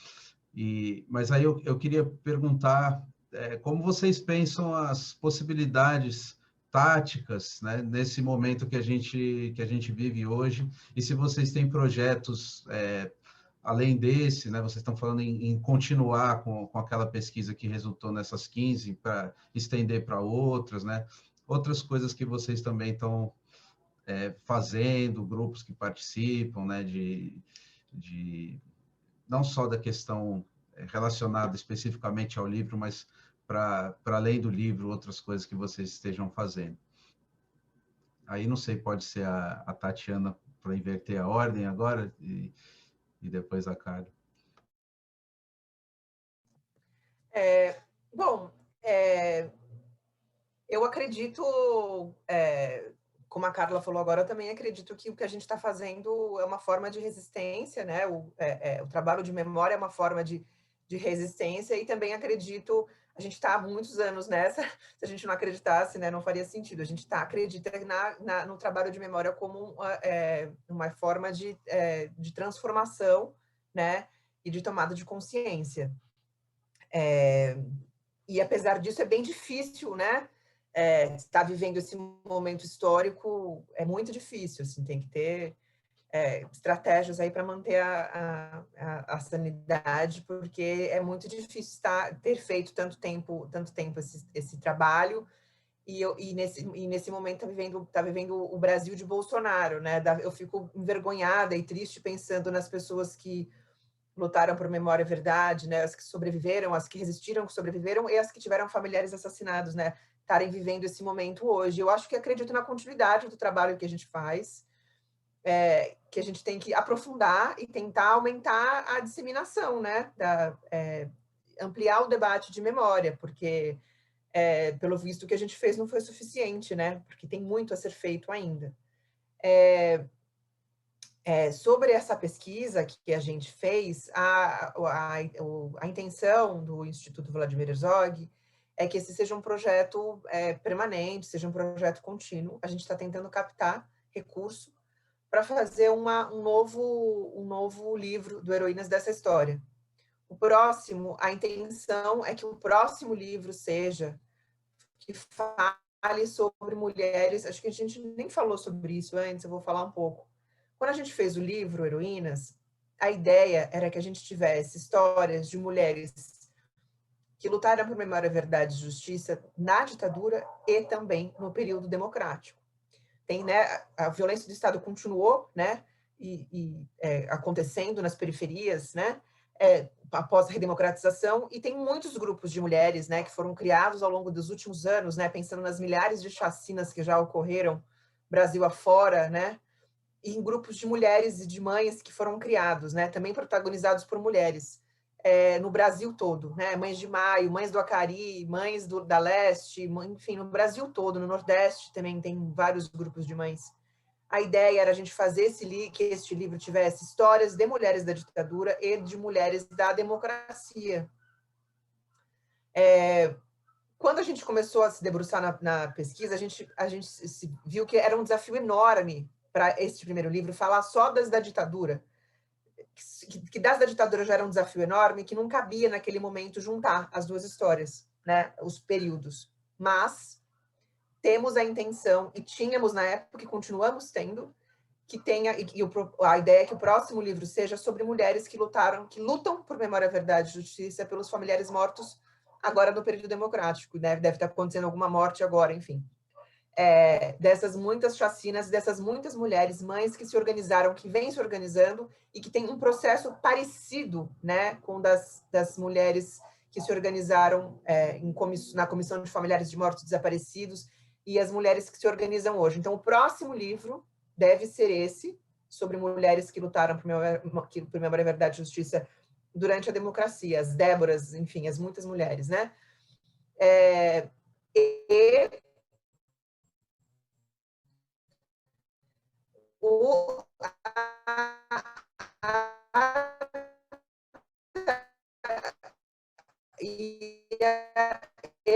Mas aí eu queria perguntar como vocês pensam as possibilidades táticas, né, nesse momento que a gente vive hoje, e se vocês têm projetos além desse, né, vocês estão falando em continuar com aquela pesquisa que resultou nessas 15, para estender para outras, né, outras coisas que vocês também estão fazendo, grupos que participam, né, de não só da questão relacionada especificamente ao livro, mas para além do livro, outras coisas que vocês estejam fazendo. Aí, não sei, pode ser a Tatiana para inverter a ordem agora e depois a Carla. Bom, eu acredito, como a Carla falou agora, eu também acredito que o que a gente está fazendo é uma forma de resistência, né? O trabalho de memória é uma forma de resistência, e também acredito, a gente está há muitos anos nessa, se a gente não acreditasse, né, não faria sentido. A gente acredita no trabalho de memória como uma forma de transformação, né, e de tomada de consciência. E apesar disso, é bem difícil, né? Estar vivendo esse momento histórico é muito difícil, assim, tem que ter estratégias aí para manter a sanidade, porque é muito difícil ter feito tanto tempo esse trabalho, e nesse momento tá vivendo o Brasil de Bolsonaro, né? Eu fico envergonhada e triste pensando nas pessoas que lutaram por memória e verdade, né? As que sobreviveram, as que resistiram, que sobreviveram, e as que tiveram familiares assassinados, né? Estarem vivendo esse momento hoje. Eu acho que acredito na continuidade do trabalho que a gente faz, que a gente tem que aprofundar e tentar aumentar a disseminação, né? Ampliar o debate de memória, porque, pelo visto, o que a gente fez não foi suficiente, né? Porque tem muito a ser feito ainda. Sobre essa pesquisa que a gente fez, a intenção do Instituto Vladimir Herzog é que esse seja um projeto permanente, seja um projeto contínuo. A gente está tentando captar recurso para fazer um novo livro do Heroínas dessa História. A intenção é que o próximo livro seja que fale sobre mulheres. Acho que a gente nem falou sobre isso antes, eu vou falar um pouco. Quando a gente fez o livro Heroínas, a ideia era que a gente tivesse histórias de mulheres que lutaram por memória, verdade e justiça na ditadura e também no período democrático. Né, a violência do Estado continuou, né, acontecendo nas periferias, né, após a redemocratização, e tem muitos grupos de mulheres, né, que foram criados ao longo dos últimos anos, né, pensando nas milhares de chacinas que já ocorreram Brasil afora, né, e em grupos de mulheres e de mães que foram criados, né, também protagonizados por mulheres, no Brasil todo, né, Mães de Maio, Mães do Acari, Mães da Leste, enfim, no Brasil todo, no Nordeste também tem vários grupos de mães. A ideia era a gente fazer que este livro tivesse histórias de mulheres da ditadura e de mulheres da democracia. Quando a gente começou a se debruçar na pesquisa, a gente viu que era um desafio enorme para este primeiro livro falar só das da ditadura, que das da ditadura já era um desafio enorme, que não cabia naquele momento juntar as duas histórias, né, os períodos. Mas temos a intenção, e tínhamos na época, e continuamos tendo, a ideia é que o próximo livro seja sobre mulheres que lutam por memória, verdade e justiça pelos familiares mortos agora no período democrático, né? Deve estar acontecendo alguma morte agora, enfim. Dessas muitas chacinas, dessas muitas mulheres, mães que se organizaram, que vêm se organizando e que tem um processo parecido, né, com das mulheres que se organizaram na Comissão de Familiares de Mortos e Desaparecidos e as mulheres que se organizam hoje. Então, o próximo livro deve ser esse, sobre mulheres que lutaram por memória, verdade e justiça durante a democracia, as Déboras, enfim, as muitas mulheres, né? e o,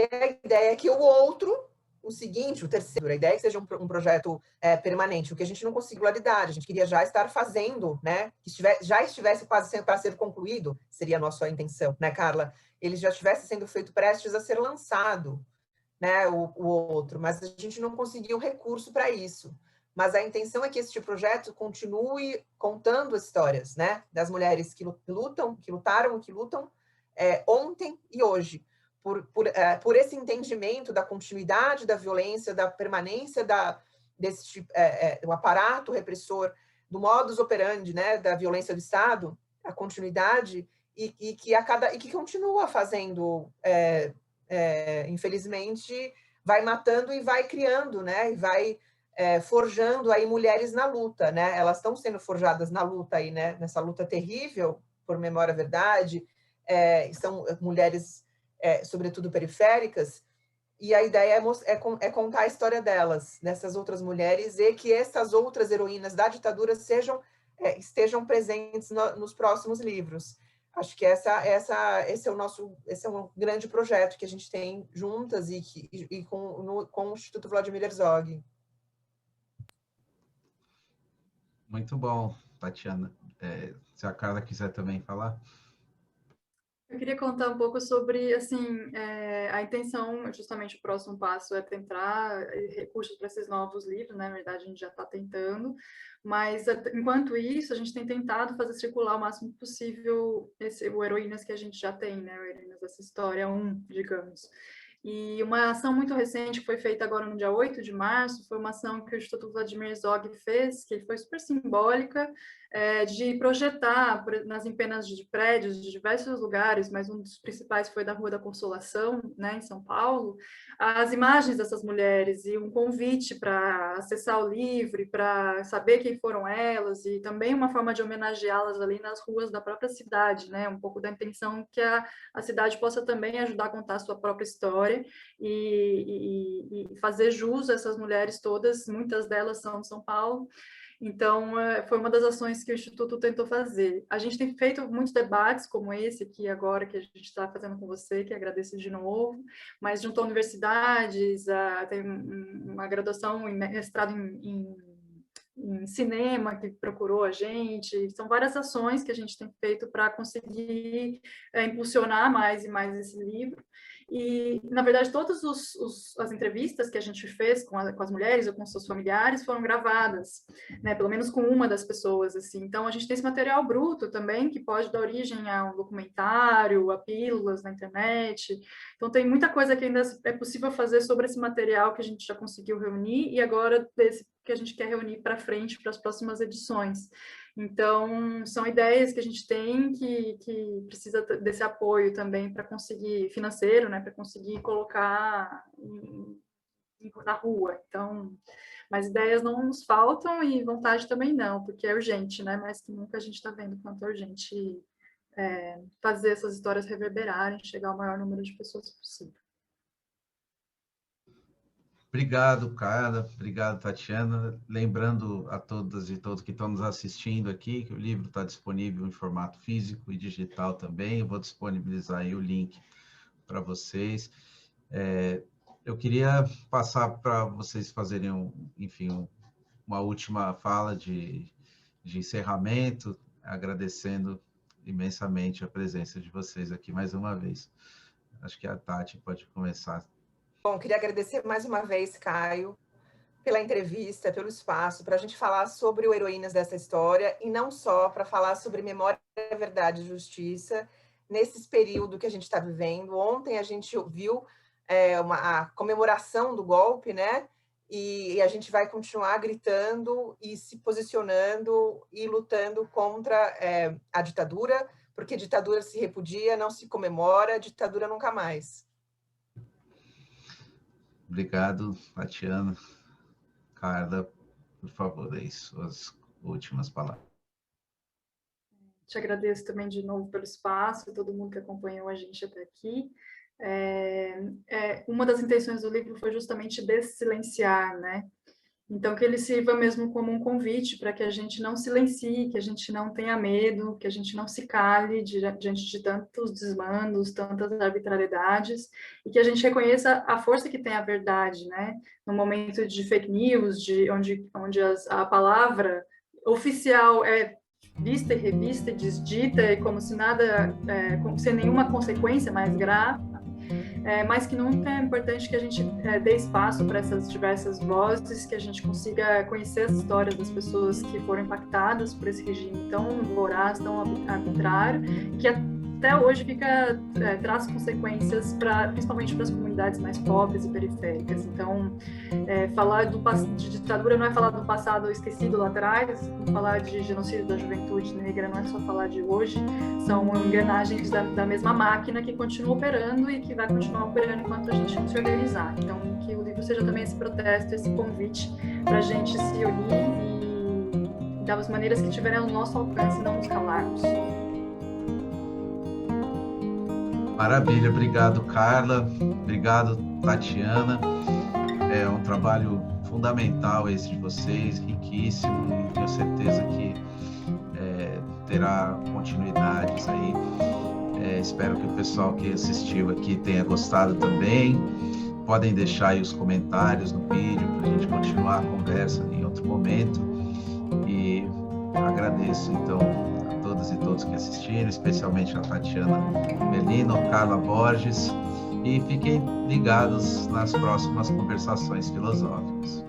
a ideia é que o outro, o seguinte, o terceiro, a ideia é que seja um projeto permanente, o que a gente não conseguiu validar, a gente queria já estar fazendo, né, que já estivesse quase para ser concluído, seria a nossa intenção, né, Carla? Ele já estivesse sendo feito prestes a ser lançado, né, o outro, mas a gente não conseguiu recurso para isso. Mas a intenção é que este projeto continue contando histórias, né, das mulheres que lutam, que lutaram, que lutam ontem e hoje, por esse entendimento da continuidade da violência, da permanência do aparato repressor, do modus operandi, né, da violência do Estado, a continuidade, e que continua fazendo, infelizmente, vai matando e vai criando, né, e vai forjando aí mulheres na luta, né? Elas estão sendo forjadas na luta aí, né? Nessa luta terrível por memória, verdade, são mulheres, sobretudo periféricas, e a ideia é contar a história delas, dessas outras mulheres, e que essas outras heroínas da ditadura estejam presentes nos próximos livros. Acho que esse é um grande projeto que a gente tem juntas e com o Instituto Vladimir Herzog. Muito bom, Tatiana. Se a Carla quiser também falar. Eu queria contar um pouco sobre, assim, a intenção, justamente o próximo passo é tentar recursos para esses novos livros, né? Na verdade, a gente já está tentando, mas enquanto isso, a gente tem tentado fazer circular o máximo possível o Heroínas que a gente já tem, né? O Heroínas dessa história 1, digamos. E uma ação muito recente que foi feita agora no dia 8 de março, foi uma ação que o Instituto Vladimir Herzog fez, que foi super simbólica, de projetar nas empenas de prédios de diversos lugares, mas um dos principais foi da Rua da Consolação, né, em São Paulo, as imagens dessas mulheres e um convite para acessar o livro, para saber quem foram elas, e também uma forma de homenageá-las ali nas ruas da própria cidade, né, um pouco da intenção que a cidade possa também ajudar a contar a sua própria história e fazer jus a essas mulheres todas, muitas delas são de São Paulo. Então, foi uma das ações que o Instituto tentou fazer. A gente tem feito muitos debates como esse aqui agora, que a gente está fazendo com você, que agradeço de novo, mas junto a universidades, tem uma graduação em mestrado em cinema que procurou a gente, são várias ações que a gente tem feito para conseguir impulsionar mais e mais esse livro. E, na verdade, todas as entrevistas que a gente fez com as mulheres ou com seus familiares foram gravadas, né? Pelo menos com uma das pessoas, assim. Então, a gente tem esse material bruto também, que pode dar origem a um documentário, a pílulas na internet. Então, tem muita coisa que ainda é possível fazer sobre esse material que a gente já conseguiu reunir e agora desse que a gente quer reunir para frente, para as próximas edições. Então, são ideias que a gente tem que precisa desse apoio também para conseguir, financeiro, né, para conseguir colocar na rua. Então, mas ideias não nos faltam e vontade também não, porque é urgente, né, mais que nunca a gente está vendo quanto é urgente fazer essas histórias reverberarem, chegar ao maior número de pessoas possível. Obrigado, Carla. Obrigado, Tatiana. Lembrando a todas e todos que estão nos assistindo aqui, que o livro está disponível em formato físico e digital também. Eu vou disponibilizar aí o link para vocês. Eu queria passar para vocês fazerem, uma última fala de encerramento, agradecendo imensamente a presença de vocês aqui mais uma vez. Acho que a Tati pode começar. Bom, queria agradecer mais uma vez, Caio, pela entrevista, pelo espaço, para a gente falar sobre o Heroínas dessa história, e não só para falar sobre memória, verdade e justiça, nesse período que a gente está vivendo. Ontem a gente viu a comemoração do golpe, né? E a gente vai continuar gritando e se posicionando e lutando contra a ditadura, porque ditadura se repudia, não se comemora, ditadura nunca mais. Obrigado, Tatiana. Carla, por favor, aí suas últimas palavras. Te agradeço também de novo pelo espaço, todo mundo que acompanhou a gente até aqui. uma das intenções do livro foi justamente dessilenciar, né? Então, que ele sirva mesmo como um convite para que a gente não silencie, que a gente não tenha medo, que a gente não se cale diante de tantos desmandos, tantas arbitrariedades, e que a gente reconheça a força que tem a verdade, né? No momento de fake news, onde a palavra oficial é vista e revista e desdita, e como se nada, como sem nenhuma consequência mais grave, mas que nunca é importante que a gente dê espaço para essas diversas vozes, que a gente consiga conhecer as histórias das pessoas que foram impactadas por esse regime tão voraz, tão arbitrário, que até hoje traz consequências principalmente para as comunidades mais pobres e periféricas. Então, falar de ditadura não é falar do passado esquecido lá atrás, falar de genocídio da juventude negra não é só falar de hoje, são engrenagens da mesma máquina que continua operando e que vai continuar operando enquanto a gente não se organizar. Então, que o livro seja também esse protesto, esse convite para a gente se unir e das maneiras que tiverem ao nosso alcance, não nos calarmos. Maravilha, obrigado, Carla, obrigado, Tatiana. É um trabalho fundamental esse de vocês, riquíssimo, e tenho certeza que terá continuidades aí. Espero que o pessoal que assistiu aqui tenha gostado também. Podem deixar aí os comentários no vídeo para a gente continuar a conversa em outro momento. E agradeço, então, a todas e todos que assistiram, especialmente a Tatiana Melino, Carla Borges, e fiquem ligados nas próximas conversações filosóficas.